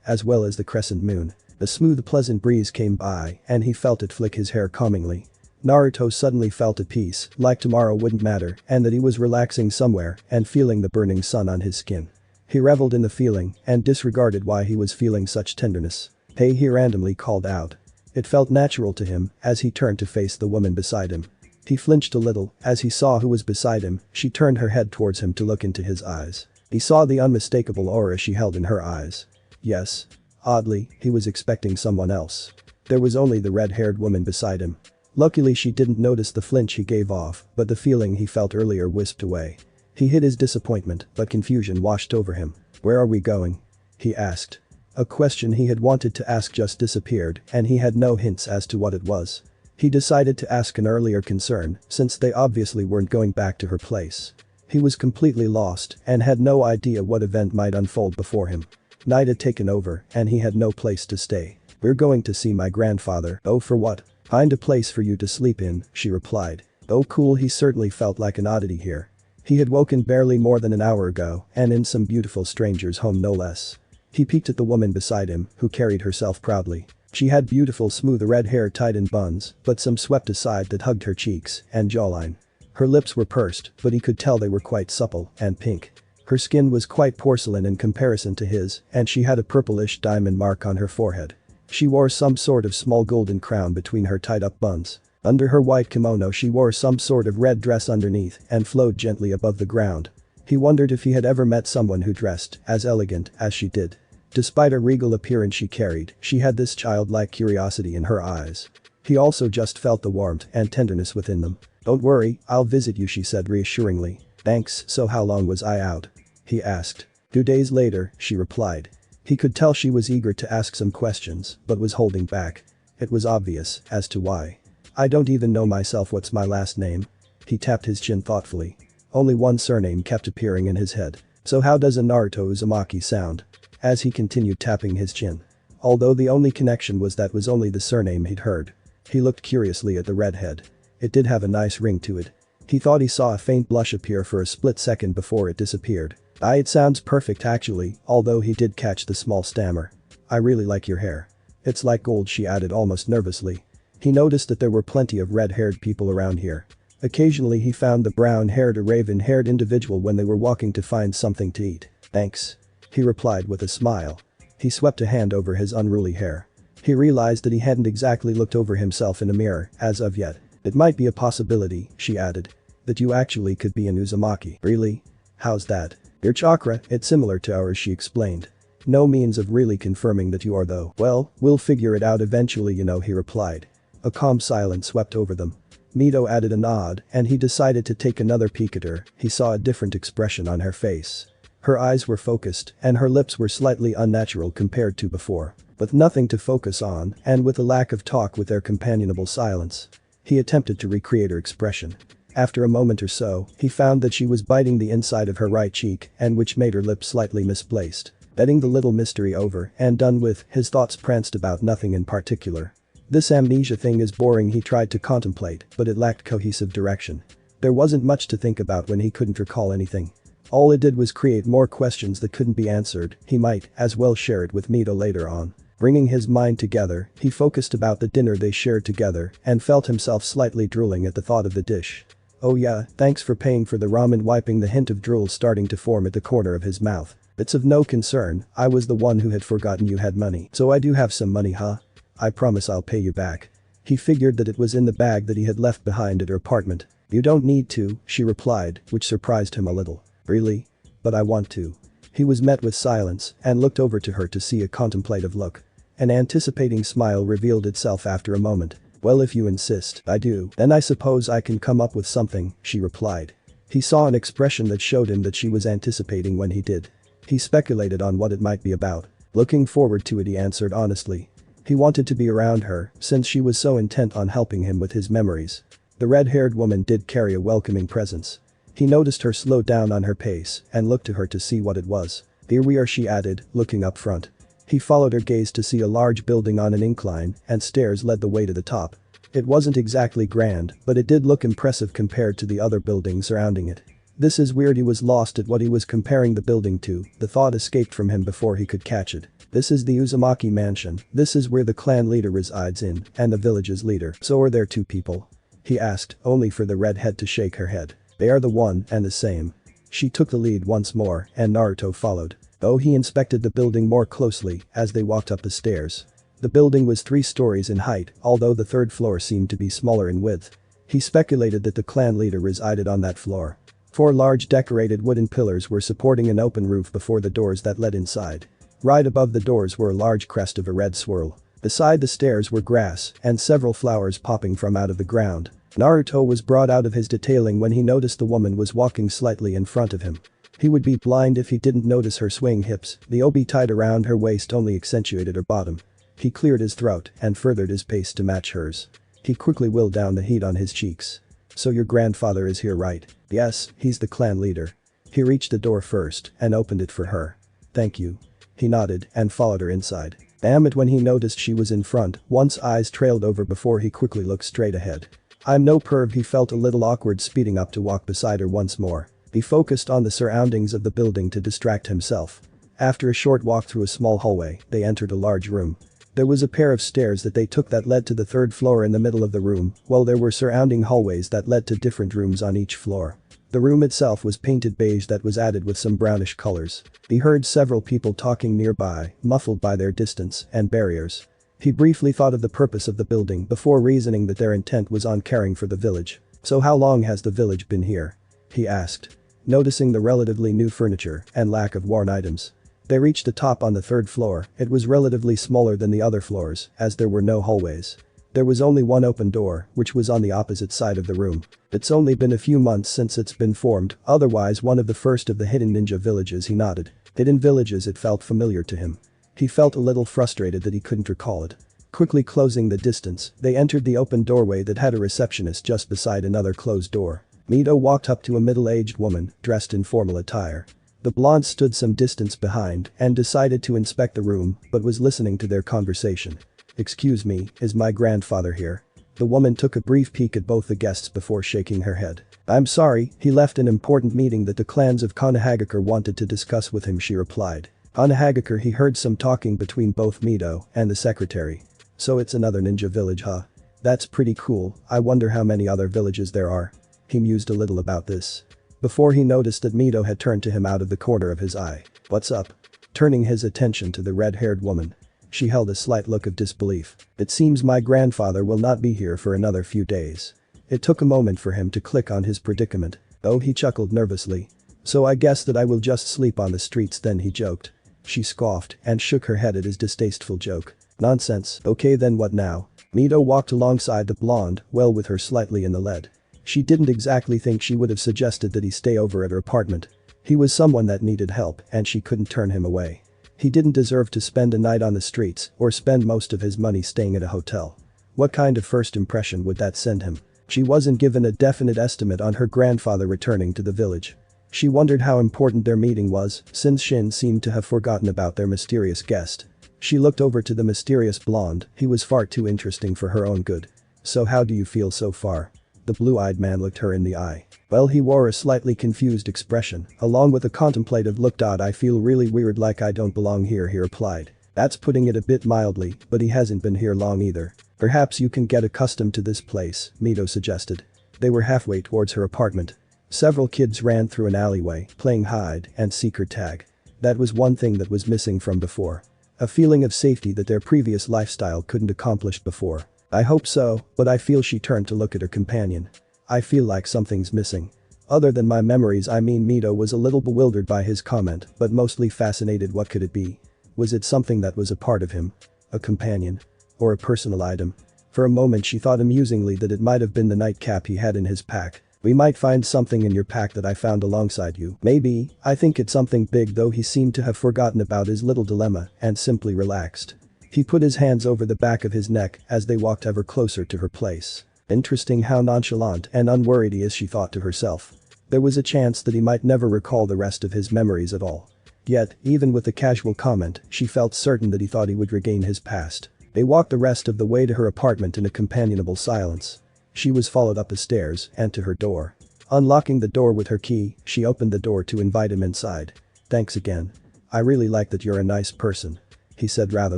as well as the crescent moon. A smooth pleasant breeze came by and he felt it flick his hair calmingly. Naruto suddenly felt at peace, like tomorrow wouldn't matter and that he was relaxing somewhere and feeling the burning sun on his skin. He reveled in the feeling and disregarded why he was feeling such tenderness. "Hey," he randomly called out. It felt natural to him as he turned to face the woman beside him. He flinched a little as he saw who was beside him. She turned her head towards him to look into his eyes. He saw the unmistakable aura she held in her eyes. Yes. Oddly, he was expecting someone else. There was only the red-haired woman beside him. Luckily she didn't notice the flinch he gave off, but the feeling he felt earlier wisped away. He hid his disappointment, but confusion washed over him. "Where are we going?" he asked. A question he had wanted to ask just disappeared and he had no hints as to what it was. He decided to ask an earlier concern since they obviously weren't going back to her place. He was completely lost and had no idea what event might unfold before him. Night had taken over and he had no place to stay. "We're going to see my grandfather." "Oh, for what?" "Find a place for you to sleep in," she replied. Oh cool, he certainly felt like an oddity here. He had woken barely more than an hour ago and in some beautiful stranger's home no less. He peeked at the woman beside him who carried herself proudly. She had beautiful smooth red hair tied in buns but some swept aside that hugged her cheeks and jawline. Her lips were pursed but he could tell they were quite supple and pink. Her skin was quite porcelain in comparison to his and she had a purplish diamond mark on her forehead. She wore some sort of small golden crown between her tied-up buns. Under her white kimono she wore some sort of red dress underneath and flowed gently above the ground. He wondered if he had ever met someone who dressed as elegant as she did. Despite a regal appearance she carried, she had this childlike curiosity in her eyes. He also just felt the warmth and tenderness within them. "Don't worry, I'll visit you," she said reassuringly. "Thanks. So how long was I out?" he asked. 2 days later, she replied. He could tell she was eager to ask some questions but was holding back. It was obvious as to why. "I don't even know myself. What's my last name?" He tapped his chin thoughtfully. Only one surname kept appearing in his head. "So how does a Naruto Uzumaki sound?" As he continued tapping his chin. Although the only connection was that was only the surname he'd heard. He looked curiously at the redhead. It did have a nice ring to it. He thought he saw a faint blush appear for a split second before it disappeared. It sounds perfect actually," although he did catch the small stammer. "I really like your hair. It's like gold," she added almost nervously. He noticed that there were plenty of red-haired people around here. Occasionally he found the brown-haired or raven-haired individual when they were walking to find something to eat. "Thanks," he replied with a smile. He swept a hand over his unruly hair. He realized that he hadn't exactly looked over himself in a mirror as of yet. "It might be a possibility," she added. "That you actually could be an Uzumaki." "Really? How's that?" "Your chakra, it's similar to ours," she explained. "No means of really confirming that you are though." "Well, we'll figure it out eventually, you know," he replied. A calm silence swept over them. Mito added a nod and he decided to take another peek at her. He saw a different expression on her face. Her eyes were focused and her lips were slightly unnatural compared to before. With nothing to focus on and with a lack of talk with their companionable silence. He attempted to recreate her expression. After a moment or so, he found that she was biting the inside of her right cheek and which made her lips slightly misplaced. Betting the little mystery over and done with, his thoughts pranced about nothing in particular. This amnesia thing is boring, he tried to contemplate, but it lacked cohesive direction. There wasn't much to think about when he couldn't recall anything. All it did was create more questions that couldn't be answered. He might as well share it with Mito later on. Bringing his mind together, he focused about the dinner they shared together and felt himself slightly drooling at the thought of the dish. "Oh yeah, thanks for paying for the ramen," wiping the hint of drool starting to form at the corner of his mouth. "It's of no concern, I was the one who had forgotten you had money. So I do have some money, huh? I promise I'll pay you back." He figured that it was in the bag that he had left behind at her apartment. "You don't need to," she replied, which surprised him a little. "Really? But I want to." He was met with silence and looked over to her to see a contemplative look. An anticipating smile revealed itself after a moment. "Well, if you insist, I do. Then I suppose I can come up with something," she replied. He saw an expression that showed him that she was anticipating when he did. He speculated on what it might be about. "Looking forward to it," he answered honestly. He wanted to be around her since she was so intent on helping him with his memories. The red-haired woman did carry a welcoming presence. He noticed her slow down on her pace and looked to her to see what it was. "Here we are," she added, looking up front. He followed her gaze to see a large building on an incline and stairs led the way to the top. It wasn't exactly grand, but it did look impressive compared to the other buildings surrounding it. This is weird. He was lost at what he was comparing the building to. The thought escaped from him before he could catch it. This is the Uzumaki mansion. This is where the clan leader resides in, and the village's leader. So are there two people? He asked, only for the redhead to shake her head. They are the one and the same. She took the lead once more, and Naruto followed. Though he inspected the building more closely as they walked up the stairs. The building was 3 stories in height, although the third floor seemed to be smaller in width. He speculated that the clan leader resided on that floor. 4 large decorated wooden pillars were supporting an open roof before the doors that led inside. Right above the doors were a large crest of a red swirl. Beside the stairs were grass and several flowers popping from out of the ground. Naruto was brought out of his detailing when he noticed the woman was walking slightly in front of him. He would be blind if he didn't notice her swaying hips. The obi tied around her waist only accentuated her bottom. He cleared his throat and furthered his pace to match hers. He quickly willed down the heat on his cheeks. "So your grandfather is here, right?" "Yes, he's the clan leader." He reached the door first and opened it for her. "Thank you." He nodded and followed her inside. Damn it, when he noticed she was in front, one's eyes trailed over before he quickly looked straight ahead. "I'm no perv." He felt a little awkward speeding up to walk beside her once more. He focused on the surroundings of the building to distract himself. After a short walk through a small hallway, they entered a large room. There was a pair of stairs that they took that led to the 3rd floor in the middle of the room, while there were surrounding hallways that led to different rooms on each floor. The room itself was painted beige that was added with some brownish colors. He heard several people talking nearby, muffled by their distance and barriers. He briefly thought of the purpose of the building before reasoning that their intent was on caring for the village. "So how long has the village been here?" he asked, noticing the relatively new furniture and lack of worn items. They reached the top on the 3rd floor. It was relatively smaller than the other floors, as there were no hallways. There was only one open door, which was on the opposite side of the room. "It's only been a few months since it's been formed, otherwise one of the first of the hidden ninja villages." He nodded. Hidden villages, it felt familiar to him. He felt a little frustrated that he couldn't recall it. Quickly closing the distance, they entered the open doorway that had a receptionist just beside another closed door. Mito walked up to a middle-aged woman, dressed in formal attire. The blonde stood some distance behind and decided to inspect the room, but was listening to their conversation. "Excuse me, is my grandfather here?" The woman took a brief peek at both the guests before shaking her head. "I'm sorry, he left an important meeting that the clans of Konohagakure wanted to discuss with him," she replied. Konohagakure. He heard some talking between both Mito and the secretary. "So it's another ninja village, huh? That's pretty cool. I wonder how many other villages there are." He mused a little about this. Before he noticed that Mito had turned to him out of the corner of his eye. "What's up?" Turning his attention to the red-haired woman. She held a slight look of disbelief. "It seems my grandfather will not be here for another few days." It took a moment for him to click on his predicament, though he chuckled nervously. "So I guess that I will just sleep on the streets then," he joked. She scoffed and shook her head at his distasteful joke. "Nonsense. Okay, then what now?" Mito walked alongside the blonde, well with her slightly in the lead. She didn't exactly think she would have suggested that he stay over at her apartment. He was someone that needed help and she couldn't turn him away. He didn't deserve to spend a night on the streets or spend most of his money staying at a hotel. What kind of first impression would that send him? She wasn't given a definite estimate on her grandfather returning to the village. She wondered how important their meeting was, since Shin seemed to have forgotten about their mysterious guest. She looked over to the mysterious blonde. He was far too interesting for her own good. "So how do you feel so far?" The blue-eyed man looked her in the eye. Well, he wore a slightly confused expression, along with a contemplative look. "I feel really weird, like I don't belong here," he replied. "That's putting it a bit mildly, but he hasn't been here long either." "Perhaps you can get accustomed to this place," Mito suggested. They were halfway towards her apartment. Several kids ran through an alleyway, playing hide and seek or tag. That was one thing that was missing from before. A feeling of safety that their previous lifestyle couldn't accomplish before. "I hope so, but I feel." She turned to look at her companion. "I feel like something's missing. Other than my memories, I mean." Mito was a little bewildered by his comment, but mostly fascinated. What could it be? Was it something that was a part of him? A companion? Or a personal item? For a moment she thought amusingly that it might have been the nightcap he had in his pack. "We might find something in your pack that I found alongside you." "Maybe. I think it's something big," though he seemed to have forgotten about his little dilemma and simply relaxed. He put his hands over the back of his neck as they walked ever closer to her place. Interesting how nonchalant and unworried he is, she thought to herself. There was a chance that he might never recall the rest of his memories at all. Yet, even with the casual comment, she felt certain that he thought he would regain his past. They walked the rest of the way to her apartment in a companionable silence. She was followed up the stairs and to her door. Unlocking the door with her key, she opened the door to invite him inside. "Thanks again. I really like that you're a nice person," he said rather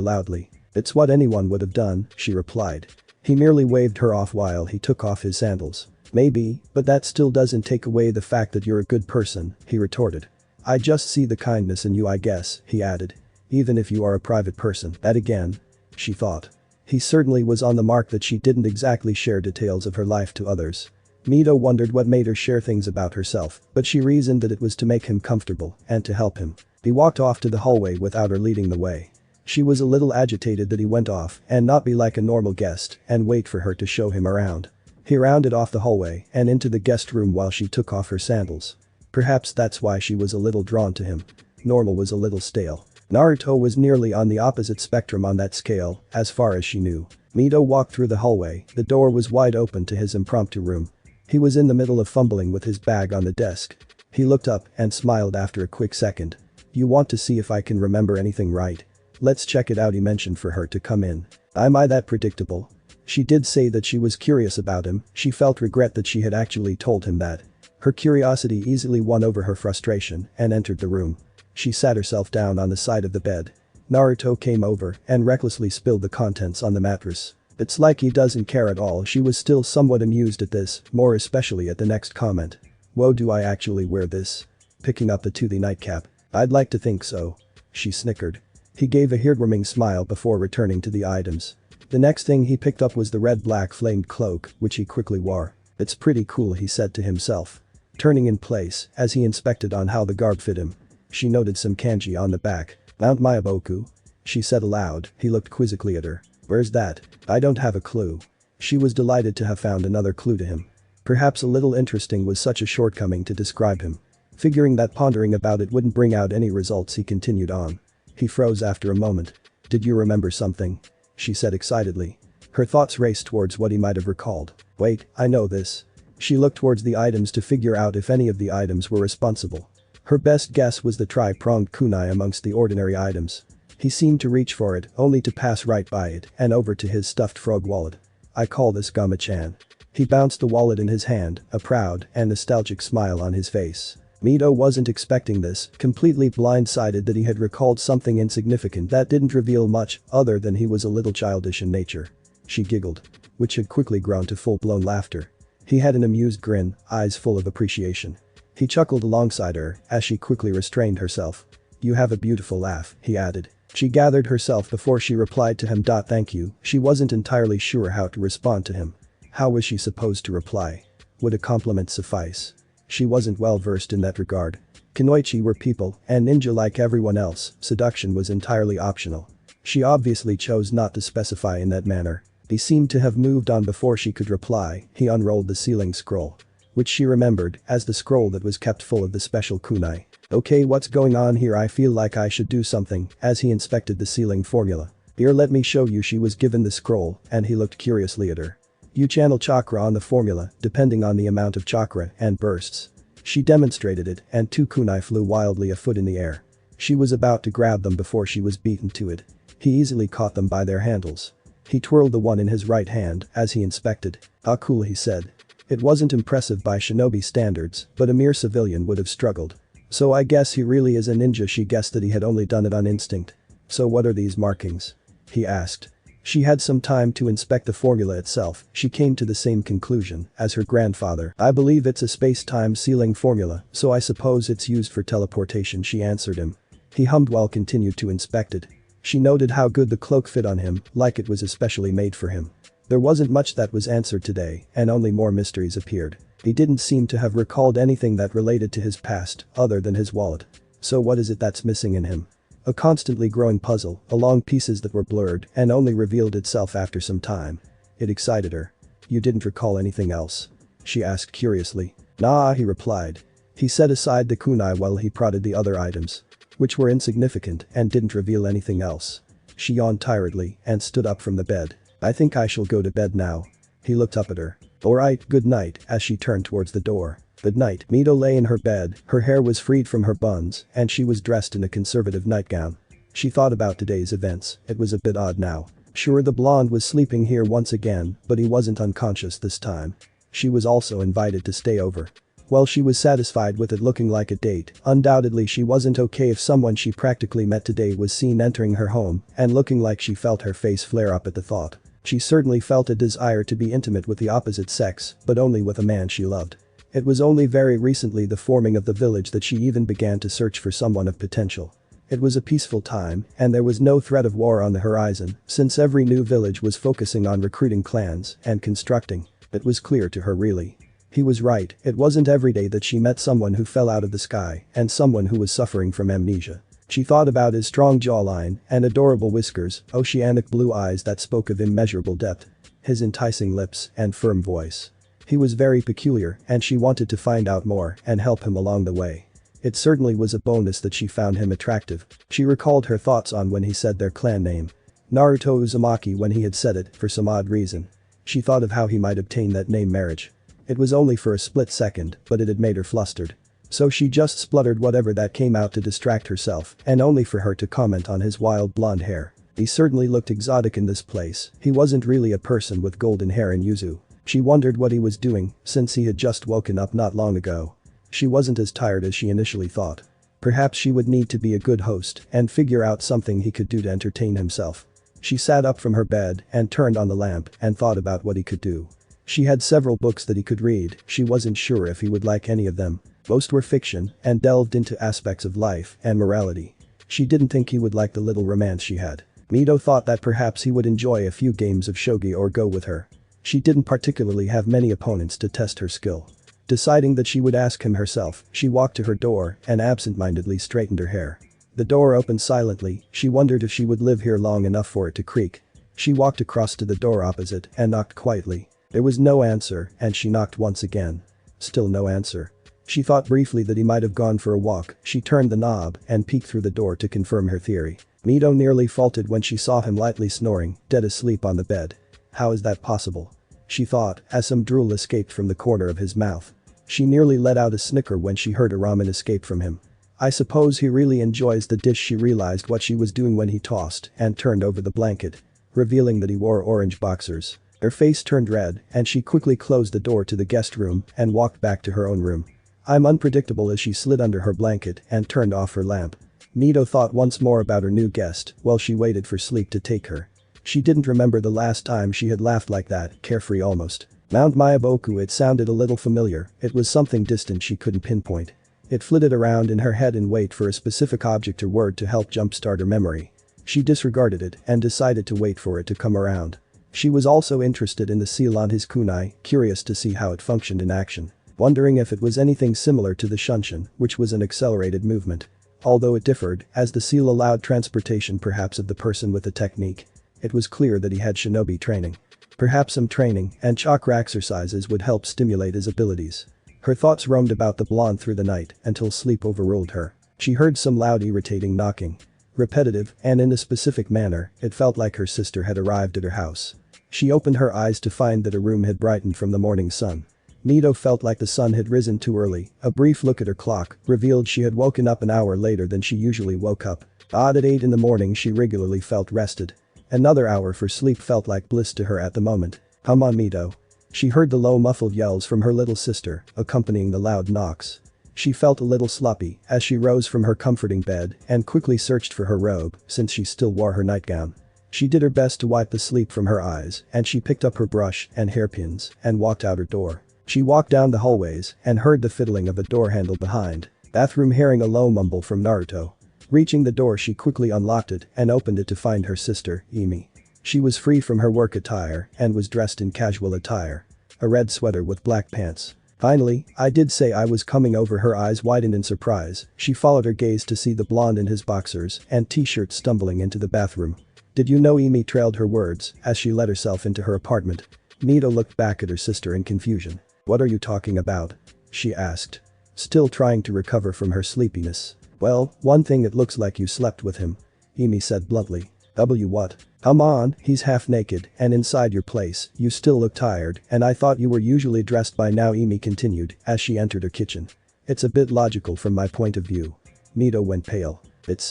loudly. "It's what anyone would have done," she replied. He merely waved her off while he took off his sandals. "Maybe, but that still doesn't take away the fact that you're a good person," he retorted. "I just see the kindness in you, I guess," he added. "Even if you are a private person." That again, she thought. He certainly was on the mark that she didn't exactly share details of her life to others. Mito wondered what made her share things about herself, but she reasoned that it was to make him comfortable and to help him. He walked off to the hallway without her leading the way. She was a little agitated that he went off and not be like a normal guest and wait for her to show him around. He rounded off the hallway and into the guest room while she took off her sandals. Perhaps that's why she was a little drawn to him. Normal was a little stale. Naruto was nearly on the opposite spectrum on that scale, as far as she knew. Mito walked through the hallway, the door was wide open to his impromptu room. He was in the middle of fumbling with his bag on the desk. He looked up and smiled after a quick second. "You want to see if I can remember anything, right? Let's check it out," he mentioned for her to come in. "Am I that predictable?" She did say that she was curious about him, she felt regret that she had actually told him that. Her curiosity easily won over her frustration and entered the room. She sat herself down on the side of the bed. Naruto came over and recklessly spilled the contents on the mattress. "It's like he doesn't care at all." She was still somewhat amused at this, more especially at the next comment. "Whoa, do I actually wear this?" Picking up the toothy nightcap. "I'd like to think so." She snickered. He gave a heartwarming smile before returning to the items. The next thing he picked up was the red-black flamed cloak, which he quickly wore. "It's pretty cool," he said to himself. Turning in place as he inspected on how the garb fit him. She noted some kanji on the back. "Mount Mayaboku?" she said aloud. He looked quizzically at her. "Where's that?" "I don't have a clue." She was delighted to have found another clue to him. Perhaps a little interesting was such a shortcoming to describe him. Figuring that pondering about it wouldn't bring out any results, he continued on. He froze after a moment. "Did you remember something?" she said excitedly. Her thoughts raced towards what he might have recalled. "Wait, I know this." She looked towards the items to figure out if any of the items were responsible. Her best guess was the tri-pronged kunai amongst the ordinary items. He seemed to reach for it, only to pass right by it and over to his stuffed frog wallet. "I call this Gama-chan." He bounced the wallet in his hand, a proud and nostalgic smile on his face. Mito wasn't expecting this, completely blindsided that he had recalled something insignificant that didn't reveal much other than he was a little childish in nature. She giggled, which had quickly grown to full-blown laughter. He had an amused grin, eyes full of appreciation. He chuckled alongside her as she quickly restrained herself. "You have a beautiful laugh," he added. She gathered herself before she replied to him. "Thank you." She wasn't entirely sure how to respond to him. How was she supposed to reply? Would a compliment suffice? She wasn't well versed in that regard. Kunoichi were people and ninja like everyone else, seduction was entirely optional. She obviously chose not to specify in that manner. He seemed to have moved on before she could reply. He unrolled the sealing scroll, which she remembered as the scroll that was kept full of the special kunai. "Okay, what's going on here? I feel like I should do something," as he inspected the sealing formula. "Here, let me show you." She was given the scroll and he looked curiously at her. "You channel chakra on the formula, depending on the amount of chakra and bursts." She demonstrated it and 2 kunai flew wildly a foot in the air. She was about to grab them before she was beaten to it. He easily caught them by their handles. He twirled the one in his right hand as he inspected. "Ah, cool," he said. It wasn't impressive by shinobi standards, but a mere civilian would have struggled. "So I guess he really is a ninja." She guessed that he had only done it on instinct. "So what are these markings?" he asked. She had some time to inspect the formula itself. She came to the same conclusion as her grandfather. "I believe it's a space-time sealing formula, so I suppose it's used for teleportation," she answered him. He hummed while continued to inspect it. She noted how good the cloak fit on him, like it was especially made for him. There wasn't much that was answered today, and only more mysteries appeared. He didn't seem to have recalled anything that related to his past, other than his wallet. So what is it that's missing in him? A constantly growing puzzle, along pieces that were blurred and only revealed itself after some time. It excited her. "You didn't recall anything else?" she asked curiously. "Nah," he replied. He set aside the kunai while he prodded the other items, which were insignificant and didn't reveal anything else. She yawned tiredly and stood up from the bed. I think I shall go to bed now. He looked up at her. Alright, good night, as she turned towards the door. Good night. Mito lay in her bed, her hair was freed from her buns, and she was dressed in a conservative nightgown. She thought about today's events, it was a bit odd now. Sure, the blonde was sleeping here once again, but he wasn't unconscious this time. She was also invited to stay over. Well, she was satisfied with it looking like a date. Undoubtedly she wasn't okay if someone she practically met today was seen entering her home and looking like she felt her face flare up at the thought. She certainly felt a desire to be intimate with the opposite sex, but only with a man she loved. It was only very recently the forming of the village that she even began to search for someone of potential. It was a peaceful time, and there was no threat of war on the horizon, since every new village was focusing on recruiting clans and constructing. It was clear to her really. He was right, it wasn't every day that she met someone who fell out of the sky and someone who was suffering from amnesia. She thought about his strong jawline and adorable whiskers, oceanic blue eyes that spoke of immeasurable depth, his enticing lips and firm voice. He was very peculiar and she wanted to find out more and help him along the way. It certainly was a bonus that she found him attractive. She recalled her thoughts on when he said their clan name. Naruto Uzumaki when he had said it for some odd reason. She thought of how he might obtain that name marriage. It was only for a split second, but it had made her flustered. So she just spluttered whatever that came out to distract herself, and only for her to comment on his wild blonde hair. He certainly looked exotic in this place, he wasn't really a person with golden hair and yuzu. She wondered what he was doing, since he had just woken up not long ago. She wasn't as tired as she initially thought. Perhaps she would need to be a good host and figure out something he could do to entertain himself. She sat up from her bed and turned on the lamp and thought about what he could do. She had several books that he could read, she wasn't sure if he would like any of them. Most were fiction and delved into aspects of life and morality. She didn't think he would like the little romance she had. Mito thought that perhaps he would enjoy a few games of shogi or go with her. She didn't particularly have many opponents to test her skill. Deciding that she would ask him herself, she walked to her door and absent-mindedly straightened her hair. The door opened silently, she wondered if she would live here long enough for it to creak. She walked across to the door opposite and knocked quietly. There was no answer and she knocked once again. Still no answer. She thought briefly that he might have gone for a walk, she turned the knob and peeked through the door to confirm her theory. Mito nearly faltered when she saw him lightly snoring, dead asleep on the bed. How is that possible? She thought, as some drool escaped from the corner of his mouth. She nearly let out a snicker when she heard a ramen escape from him. I suppose he really enjoys the dish. She realized what she was doing when he tossed and turned over the blanket, revealing that he wore orange boxers. Her face turned red and she quickly closed the door to the guest room and walked back to her own room. I'm unpredictable as she slid under her blanket and turned off her lamp. Mito thought once more about her new guest while she waited for sleep to take her. She didn't remember the last time she had laughed like that, carefree almost. Mount Mayaboku, it sounded a little familiar, it was something distant she couldn't pinpoint. It flitted around in her head in wait for a specific object or word to help jumpstart her memory. She disregarded it and decided to wait for it to come around. She was also interested in the seal on his kunai, curious to see how it functioned in action. Wondering if it was anything similar to the shunshin, which was an accelerated movement. Although it differed, as the seal allowed transportation perhaps of the person with the technique. It was clear that he had shinobi training. Perhaps some training and chakra exercises would help stimulate his abilities. Her thoughts roamed about the blonde through the night until sleep overruled her. She heard some loud irritating knocking. Repetitive and in a specific manner, it felt like her sister had arrived at her house. She opened her eyes to find that her room had brightened from the morning sun. Mito felt like the sun had risen too early. A brief look at her clock revealed she had woken up an hour later than she usually woke up. Odd, at 8 in the morning she regularly felt rested. Another hour for sleep felt like bliss to her at the moment. Come on, Mito. She heard the low muffled yells from her little sister, accompanying the loud knocks. She felt a little sloppy as she rose from her comforting bed and quickly searched for her robe since she still wore her nightgown. She did her best to wipe the sleep from her eyes and she picked up her brush and hairpins and walked out her door. She walked down the hallways and heard the fiddling of a door handle behind. Bathroom, hearing a low mumble from Naruto. Reaching the door, she quickly unlocked it and opened it to find her sister, Emi. She was free from her work attire and was dressed in casual attire. A red sweater with black pants. Finally, I did say I was coming over. Her eyes widened in surprise. She followed her gaze to see the blonde in his boxers and t-shirt stumbling into the bathroom. Did you know? Emi trailed her words as she let herself into her apartment. Mito looked back at her sister in confusion. What are you talking about? She asked. Still trying to recover from her sleepiness. Well, one thing, it looks like you slept with him. Emi said bluntly. What? Come on, he's half naked and inside your place, you still look tired and I thought you were usually dressed by now, Emi continued as she entered her kitchen. It's a bit logical from my point of view. Mito went pale.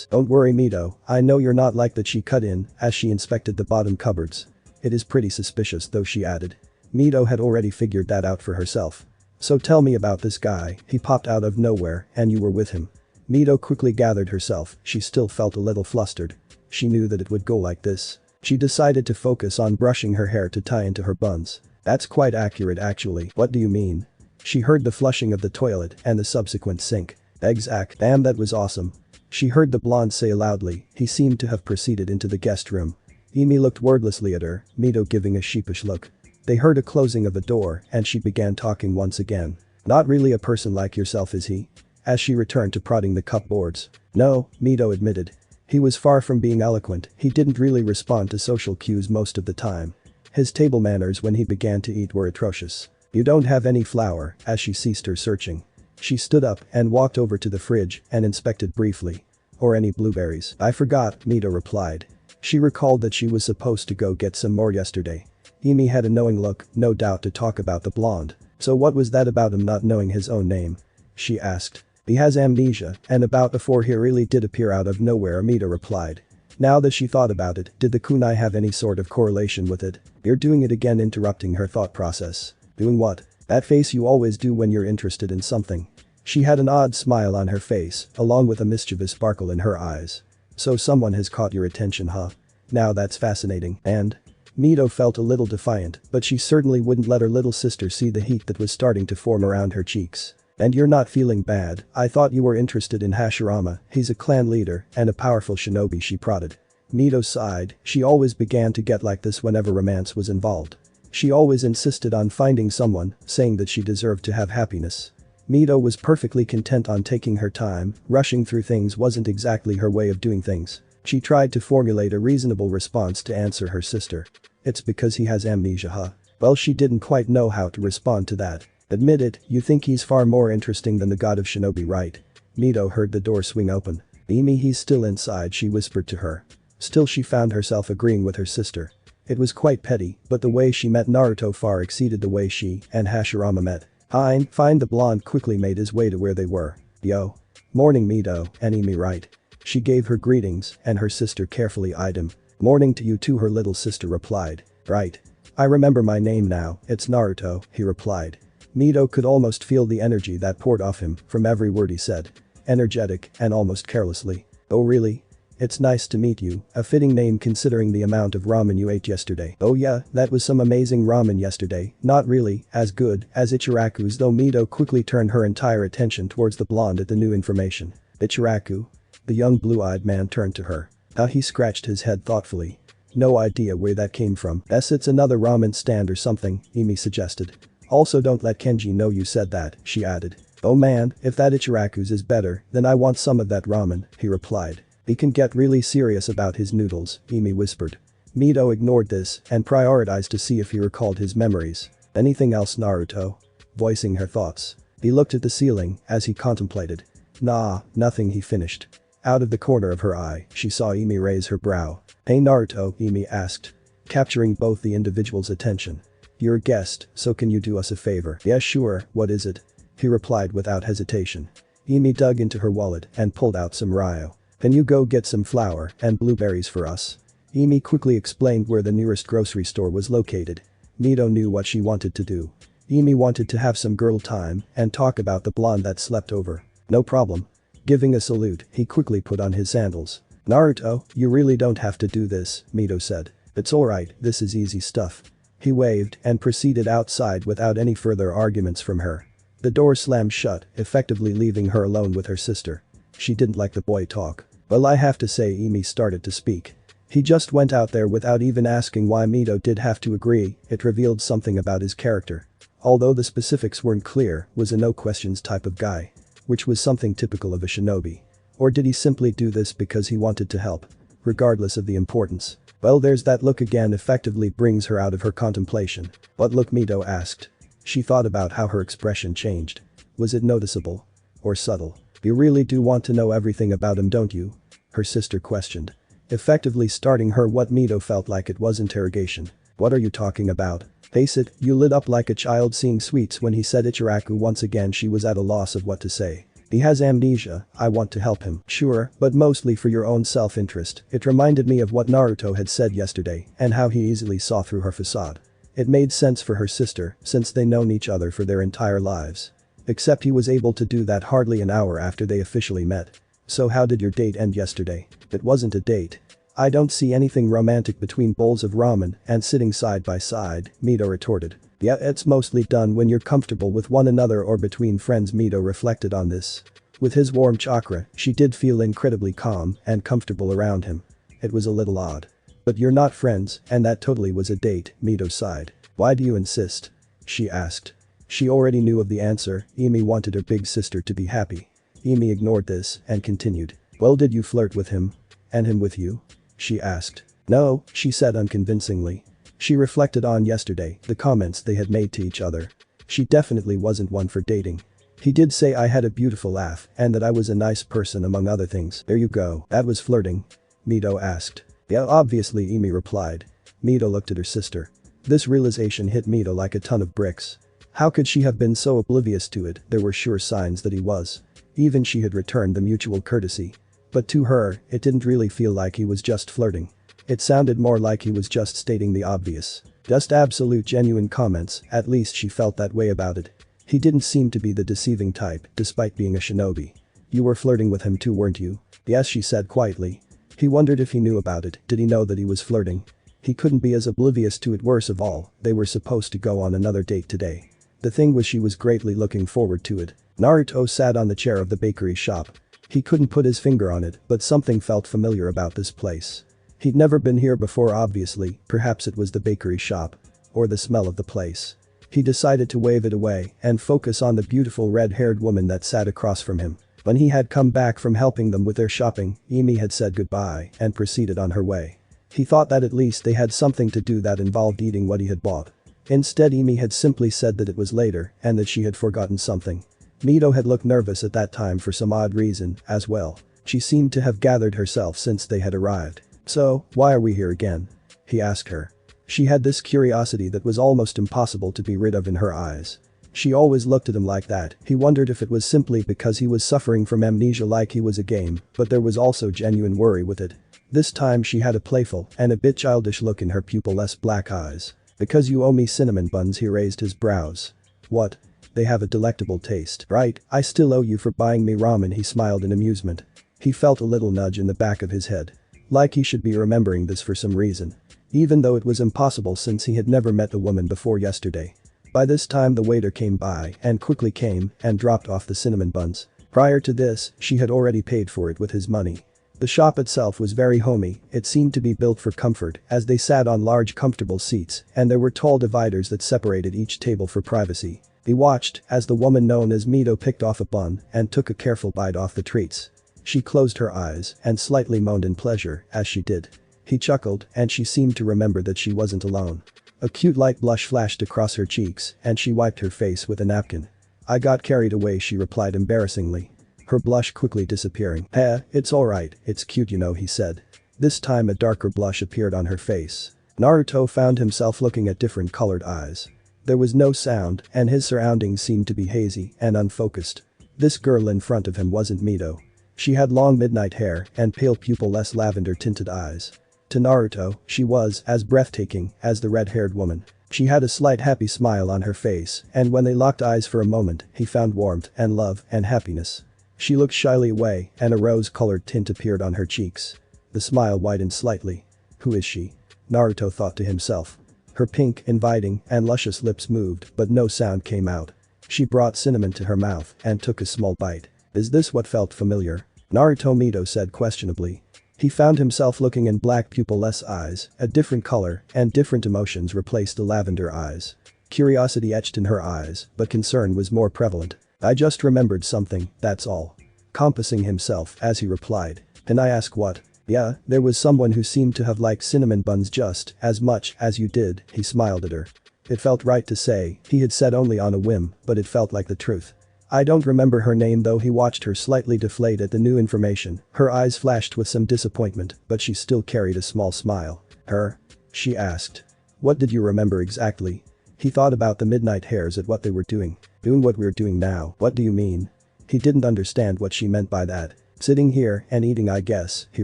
Don't worry Mito, I know you're not like that, she cut in as she inspected the bottom cupboards. It is pretty suspicious though, she added. Mito had already figured that out for herself. So tell me about this guy, he popped out of nowhere and you were with him. Mito quickly gathered herself, she still felt a little flustered. She knew that it would go like this. She decided to focus on brushing her hair to tie into her buns. That's quite accurate actually, what do you mean? She heard the flushing of the toilet and the subsequent sink. Exact, damn that was awesome. She heard the blonde say loudly, he seemed to have proceeded into the guest room. Emi looked wordlessly at her, Mito giving a sheepish look. They heard a closing of a door and she began talking once again. Not really a person like yourself is he? As she returned to prodding the cupboards. No, Mito admitted. He was far from being eloquent, he didn't really respond to social cues most of the time. His table manners when he began to eat were atrocious. You don't have any flour, as she ceased her searching. She stood up and walked over to the fridge and inspected briefly. Or any blueberries? I forgot, Mito replied. She recalled that she was supposed to go get some more yesterday. Emi had a knowing look, no doubt to talk about the blonde. So what was that about him not knowing his own name? She asked. He has amnesia, and about before he really did appear out of nowhere, Mito replied. Now that she thought about it, did the kunai have any sort of correlation with it? You're doing it again, interrupting her thought process. Doing what? That face you always do when you're interested in something. She had an odd smile on her face, along with a mischievous sparkle in her eyes. So someone has caught your attention, huh? Now that's fascinating, and? Mito felt a little defiant, but she certainly wouldn't let her little sister see the heat that was starting to form around her cheeks. And you're not feeling bad, I thought you were interested in Hashirama, he's a clan leader and a powerful shinobi, she prodded. Mito sighed, she always began to get like this whenever romance was involved. She always insisted on finding someone, saying that she deserved to have happiness. Mito was perfectly content on taking her time, rushing through things wasn't exactly her way of doing things. She tried to formulate a reasonable response to answer her sister. It's because he has amnesia, huh? Well, she didn't quite know how to respond to that. Admit it, you think he's far more interesting than the god of shinobi, right? Mito heard the door swing open. Emi, he's still inside, she whispered to her. Still, she found herself agreeing with her sister. It was quite petty, but the way she met Naruto far exceeded the way she and Hashirama met. Fine, the blonde quickly made his way to where they were. Yo. Morning Mito, and Emi right. She gave her greetings and her sister carefully eyed him. Morning to you too, her little sister replied. Right. I remember my name now, it's Naruto, he replied. Mito could almost feel the energy that poured off him from every word he said. Energetic and almost carelessly. Oh really? It's nice to meet you, a fitting name considering the amount of ramen you ate yesterday. Oh yeah, that was some amazing ramen yesterday, not really as good as Ichiraku's though. Mito quickly turned her entire attention towards the blonde at the new information. Ichiraku? The young blue-eyed man turned to her. He scratched his head thoughtfully. No idea where that came from. It's another ramen stand or something, Emi suggested. Also don't let Kenji know you said that, she added. Oh man, if that Ichiraku's is better, then I want some of that ramen, he replied. He can get really serious about his noodles, Emi whispered. Mito ignored this and prioritized to see if he recalled his memories. Anything else, Naruto? Voicing her thoughts. He looked at the ceiling as he contemplated. Nah, nothing, he finished. Out of the corner of her eye, she saw Emi raise her brow. Hey Naruto, Emi asked. Capturing both the individual's attention. You're a guest, so can you do us a favor? Yeah sure, what is it? He replied without hesitation. Emi dug into her wallet and pulled out some ryo. Can you go get some flour and blueberries for us? Emi quickly explained where the nearest grocery store was located. Mito knew what she wanted to do. Emi wanted to have some girl time and talk about the blonde that slept over. No problem. Giving a salute, he quickly put on his sandals. Naruto, you really don't have to do this, Mito said. It's alright, this is easy stuff. He waved and proceeded outside without any further arguments from her. The door slammed shut, effectively leaving her alone with her sister. She didn't like the boy talk. Well, I have to say, Emi started to speak. He just went out there without even asking why Mito did have to agree. It revealed something about his character. Although the specifics weren't clear, was a no questions type of guy. Which was something typical of a shinobi. Or did he simply do this because he wanted to help? Regardless of the importance. Well, there's that look again, effectively brings her out of her contemplation. What look, Mito asked. She thought about how her expression changed. Was it noticeable? Or subtle? You really do want to know everything about him, don't you? Her sister questioned. effectively starting her what Mito felt like it was interrogation. What are you talking about? Face it, you lit up like a child seeing sweets when he said Ichiraku once again. She was at a loss of what to say. He has amnesia, I want to help him. Sure, but mostly for your own self-interest. It reminded me of what Naruto had said yesterday and how he easily saw through her facade. It made sense for her sister since they known each other for their entire lives. Except he was able to do that hardly an hour after they officially met. So how did your date end yesterday? It wasn't a date. I don't see anything romantic between bowls of ramen and sitting side by side, Mito retorted. Yeah, it's mostly done when you're comfortable with one another or between friends. Mito reflected on this. With his warm chakra, she did feel incredibly calm and comfortable around him. It was a little odd. But you're not friends, and that totally was a date, Mito sighed. Why do you insist? She asked. She already knew of the answer. Emi wanted her big sister to be happy. Emi ignored this and continued. Well, did you flirt with him? And him with you? She asked. No, she said unconvincingly. She reflected on yesterday, the comments they had made to each other. She definitely wasn't one for dating. He did say I had a beautiful laugh and that I was a nice person among other things. There you go. That was flirting? Mito asked. Yeah, obviously, Emi replied. Mito looked at her sister. This realization hit Mito like a ton of bricks. How could she have been so oblivious to it? There were sure signs that he was. Even she had returned the mutual courtesy. But to her, it didn't really feel like he was just flirting. It sounded more like he was just stating the obvious. Just absolute genuine comments, at least she felt that way about it. He didn't seem to be the deceiving type, despite being a shinobi. You were flirting with him too, weren't you? Yes, she said quietly. He wondered if he knew about it. Did he know that he was flirting? He couldn't be as oblivious to it. Worse of all, they were supposed to go on another date today. The thing was, she was greatly looking forward to it. Naruto sat on the chair of the bakery shop. He couldn't put his finger on it, but something felt familiar about this place. He'd never been here before, obviously. Perhaps it was the bakery shop. Or the smell of the place. He decided to wave it away and focus on the beautiful red-haired woman that sat across from him. When he had come back from helping them with their shopping, Emi had said goodbye and proceeded on her way. He thought that at least they had something to do that involved eating what he had bought. Instead, Emi had simply said that it was later and that she had forgotten something. Mito had looked nervous at that time for some odd reason as well. She seemed to have gathered herself since they had arrived. So, why are we here again? He asked her. She had this curiosity that was almost impossible to be rid of in her eyes. She always looked at him like that. He wondered if it was simply because he was suffering from amnesia, like he was a game, but there was also genuine worry with it. This time she had a playful and a bit childish look in her pupil-less black eyes. Because you owe me cinnamon buns. He raised his brows. What? They have a delectable taste, right? I still owe you for buying me ramen. He smiled in amusement. He felt a little nudge in the back of his head. Like he should be remembering this for some reason. Even though it was impossible since he had never met the woman before yesterday. By this time the waiter came by and quickly came and dropped off the cinnamon buns. Prior to this, she had already paid for it with his money. The shop itself was very homey. It seemed to be built for comfort as they sat on large comfortable seats and there were tall dividers that separated each table for privacy. He watched as the woman known as Mito picked off a bun and took a careful bite off the treats. She closed her eyes and slightly moaned in pleasure as she did. He chuckled and she seemed to remember that she wasn't alone. A cute light blush flashed across her cheeks and she wiped her face with a napkin. I got carried away, she replied embarrassingly. Her blush quickly disappearing. It's alright, it's cute, you know, he said. This time a darker blush appeared on her face. Naruto found himself looking at different colored eyes. There was no sound and his surroundings seemed to be hazy and unfocused. This girl in front of him wasn't Mito. She had long midnight hair and pale pupil-less lavender-tinted eyes. To Naruto, she was as breathtaking as the red-haired woman. She had a slight happy smile on her face and when they locked eyes for a moment, he found warmth and love and happiness. She looked shyly away and a rose-colored tint appeared on her cheeks. The smile widened slightly. Who is she? Naruto thought to himself. Her pink, inviting, and luscious lips moved but no sound came out. She brought cinnamon to her mouth and took a small bite. Is this what felt familiar? Naruto, Mito said questionably. He found himself looking in black pupil-less eyes, a different color and different emotions replaced the lavender eyes. Curiosity etched in her eyes, but concern was more prevalent. I just remembered something, that's all. Compassing himself as he replied. Can I ask what? Yeah, there was someone who seemed to have liked cinnamon buns just as much as you did, he smiled at her. It felt right to say, he had said only on a whim, but it felt like the truth. I don't remember her name though. He watched her slightly deflate at the new information. Her eyes flashed with some disappointment, but she still carried a small smile. Her? She asked. What did you remember exactly? He thought about the midnight hares at what they were doing. Doing what we're doing now. What do you mean? He didn't understand what she meant by that. Sitting here and eating, I guess, he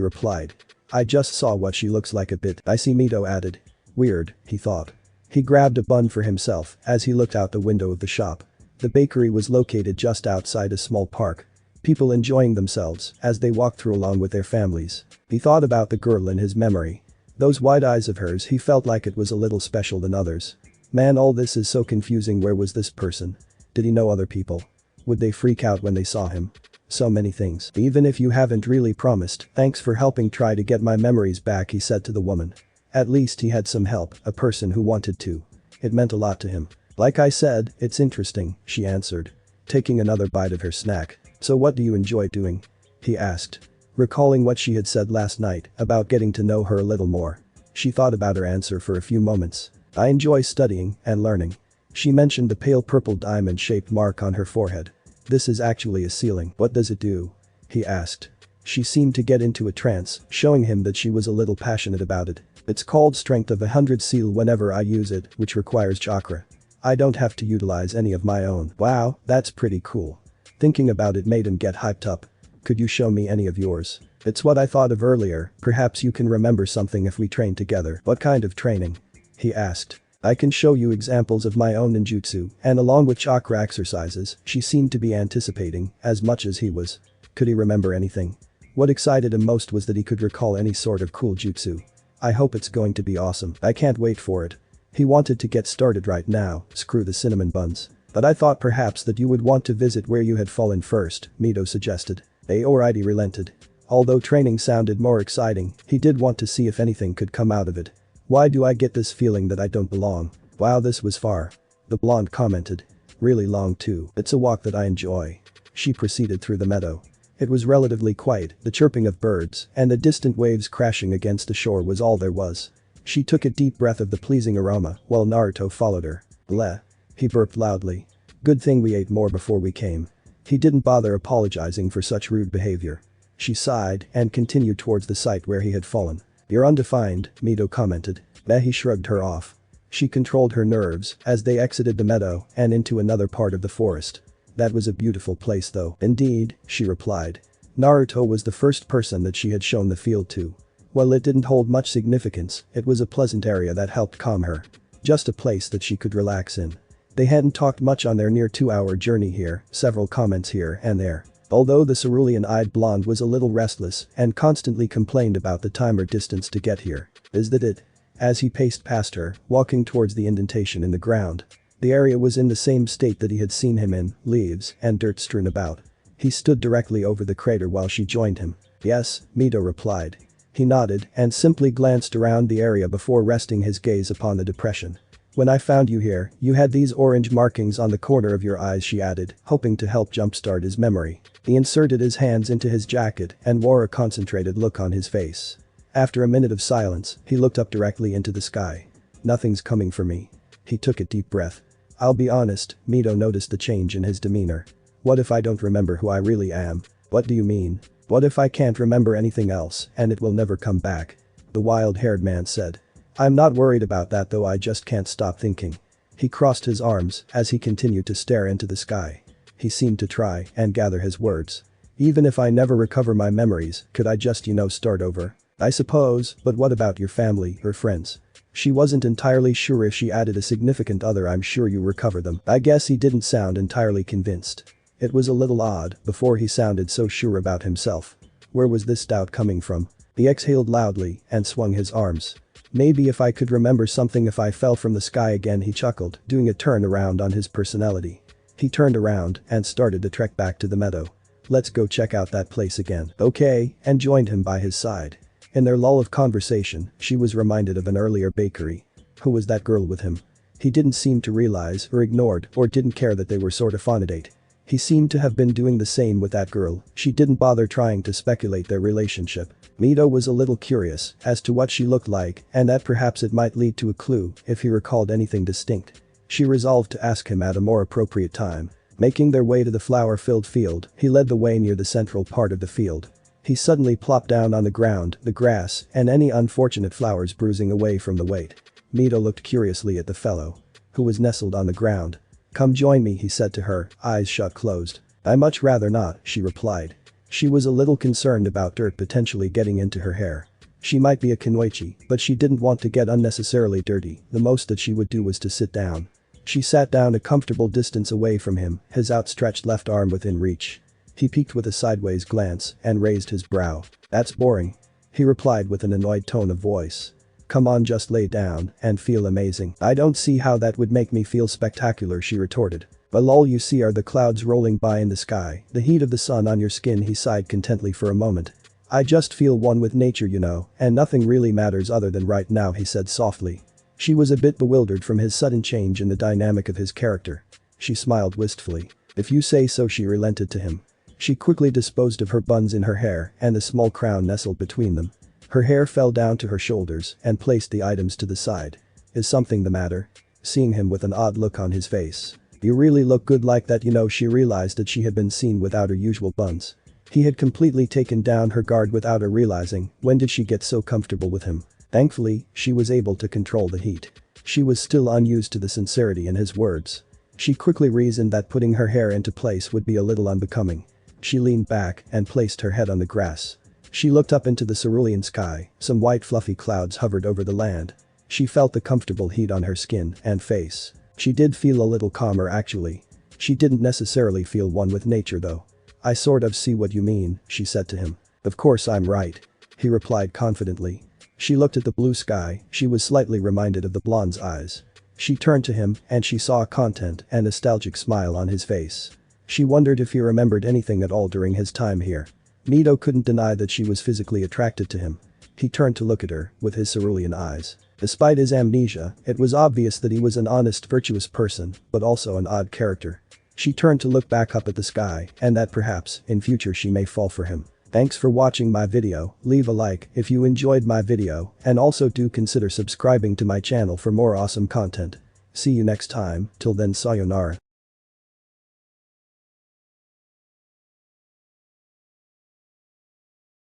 replied. I just saw what she looks like a bit. I see, Mito added. Weird, he thought. He grabbed a bun for himself as he looked out the window of the shop. The bakery was located just outside a small park. People enjoying themselves as they walked through along with their families. He thought about the girl in his memory. Those wide eyes of hers, he felt like it was a little special than others. Man, all this is so confusing. Where was this person? Did he know other people? Would they freak out when they saw him? So many things. Even if you haven't really promised, thanks for helping try to get my memories back, he said to the woman. At least he had some help, a person who wanted to. It meant a lot to him. Like I said, it's interesting, she answered, taking another bite of her snack. So what do you enjoy doing? He asked, recalling what she had said last night about getting to know her a little more. She thought about her answer for a few moments. I enjoy studying and learning. She mentioned the pale purple diamond-shaped mark on her forehead. This is actually a ceiling. What does it do? He asked. She seemed to get into a trance, showing him that she was a little passionate about it. It's called Strength of 100 Seal whenever I use it, which requires chakra. I don't have to utilize any of my own. Wow, that's pretty cool. Thinking about it made him get hyped up. Could you show me any of yours? It's what I thought of earlier. Perhaps you can remember something if we train together. What kind of training? He asked. I can show you examples of my own ninjutsu, and along with chakra exercises. She seemed to be anticipating as much as he was. Could he remember anything? What excited him most was that he could recall any sort of cool jutsu. I hope it's going to be awesome. I can't wait for it. He wanted to get started right now. Screw the cinnamon buns. But I thought perhaps that you would want to visit where you had fallen first, Mito suggested. Alright, he relented. Although training sounded more exciting, he did want to see if anything could come out of it. Why do I get this feeling that I don't belong? Wow, this was far. The blonde commented. Really long too. It's a walk that I enjoy. She proceeded through the meadow. It was relatively quiet, the chirping of birds and the distant waves crashing against the shore was all there was. She took a deep breath of the pleasing aroma while Naruto followed her. Bleh. He burped loudly. Good thing we ate more before we came. He didn't bother apologizing for such rude behavior. She sighed and continued towards the site where he had fallen. You're undefined, Mito commented. He shrugged her off. She controlled her nerves as they exited the meadow and into another part of the forest. That was a beautiful place though. Indeed, she replied. Naruto was the first person that she had shown the field to. While it didn't hold much significance, it was a pleasant area that helped calm her. Just a place that she could relax in. They hadn't talked much on their near 2-hour journey here, several comments here and there. Although the cerulean-eyed blonde was a little restless and constantly complained about the time or distance to get here. Is that it? As he paced past her, walking towards the indentation in the ground. The area was in the same state that he had seen him in, leaves and dirt strewn about. He stood directly over the crater while she joined him. Yes, Mito replied. He nodded and simply glanced around the area before resting his gaze upon the depression. When I found you here, you had these orange markings on the corner of your eyes, she added, hoping to help jumpstart his memory. He inserted his hands into his jacket and wore a concentrated look on his face. After a minute of silence, he looked up directly into the sky. Nothing's coming for me. He took a deep breath. I'll be honest, Mito noticed the change in his demeanor. What if I don't remember who I really am? What do you mean? What if I can't remember anything else and it will never come back? The wild-haired man said. I'm not worried about that though, I just can't stop thinking. He crossed his arms as he continued to stare into the sky. He seemed to try and gather his words. Even if I never recover my memories, could I just start over? I suppose, but what about your family or friends? She wasn't entirely sure if she added a significant other. I'm sure you recover them. I guess he didn't sound entirely convinced. It was a little odd before he sounded so sure about himself. Where was this doubt coming from? He exhaled loudly and swung his arms. Maybe if I could remember something if I fell from the sky again, he chuckled, doing a turn around on his personality. He turned around and started to trek back to the meadow. Let's go check out that place again. Okay, and joined him by his side. In their lull of conversation, she was reminded of an earlier bakery. Who was that girl with him? He didn't seem to realize or ignored or didn't care that they were sort of on a date. He seemed to have been doing the same with that girl. She didn't bother trying to speculate their relationship. Mito was a little curious as to what she looked like and that perhaps it might lead to a clue if he recalled anything distinct. She resolved to ask him at a more appropriate time. Making their way to the flower-filled field, he led the way near the central part of the field. He suddenly plopped down on the ground, the grass, and any unfortunate flowers bruising away from the weight. Mito looked curiously at the fellow, who was nestled on the ground. "Come join me," he said to her, eyes shut closed. "I much rather not," she replied. She was a little concerned about dirt potentially getting into her hair. She might be a kunoichi, but she didn't want to get unnecessarily dirty. The most that she would do was to sit down. She sat down a comfortable distance away from him, his outstretched left arm within reach. He peeked with a sideways glance and raised his brow. "That's boring," he replied with an annoyed tone of voice. "Come on, just lay down and feel amazing." "I don't see how that would make me feel spectacular," she retorted. "But all you see are the clouds rolling by in the sky, the heat of the sun on your skin." He sighed contentedly for a moment. "I just feel one with nature, you know, and nothing really matters other than right now," he said softly. She was a bit bewildered from his sudden change in the dynamic of his character. She smiled wistfully. "If you say so," she relented to him. She quickly disposed of her buns in her hair and the small crown nestled between them. Her hair fell down to her shoulders and placed the items to the side. "Is something the matter?" Seeing him with an odd look on his face. "You really look good like that, you know." She realized that she had been seen without her usual buns. He had completely taken down her guard without her realizing. When did she get so comfortable with him? Thankfully, she was able to control the heat. She was still unused to the sincerity in his words. She quickly reasoned that putting her hair into place would be a little unbecoming. She leaned back and placed her head on the grass. She looked up into the cerulean sky. Some white fluffy clouds hovered over the land. She felt the comfortable heat on her skin and face. She did feel a little calmer actually. She didn't necessarily feel one with nature though. "I sort of see what you mean," she said to him. "Of course I'm right," he replied confidently. She looked at the blue sky. She was slightly reminded of the blonde's eyes. She turned to him and she saw a content and nostalgic smile on his face. She wondered if he remembered anything at all during his time here. Mito couldn't deny that she was physically attracted to him. He turned to look at her with his cerulean eyes. Despite his amnesia, it was obvious that he was an honest, virtuous person, but also an odd character. She turned to look back up at the sky and that perhaps, in future she may fall for him. Thanks for watching my video. Leave a like if you enjoyed my video and also do consider subscribing to my channel for more awesome content. See you next time, till then sayonara.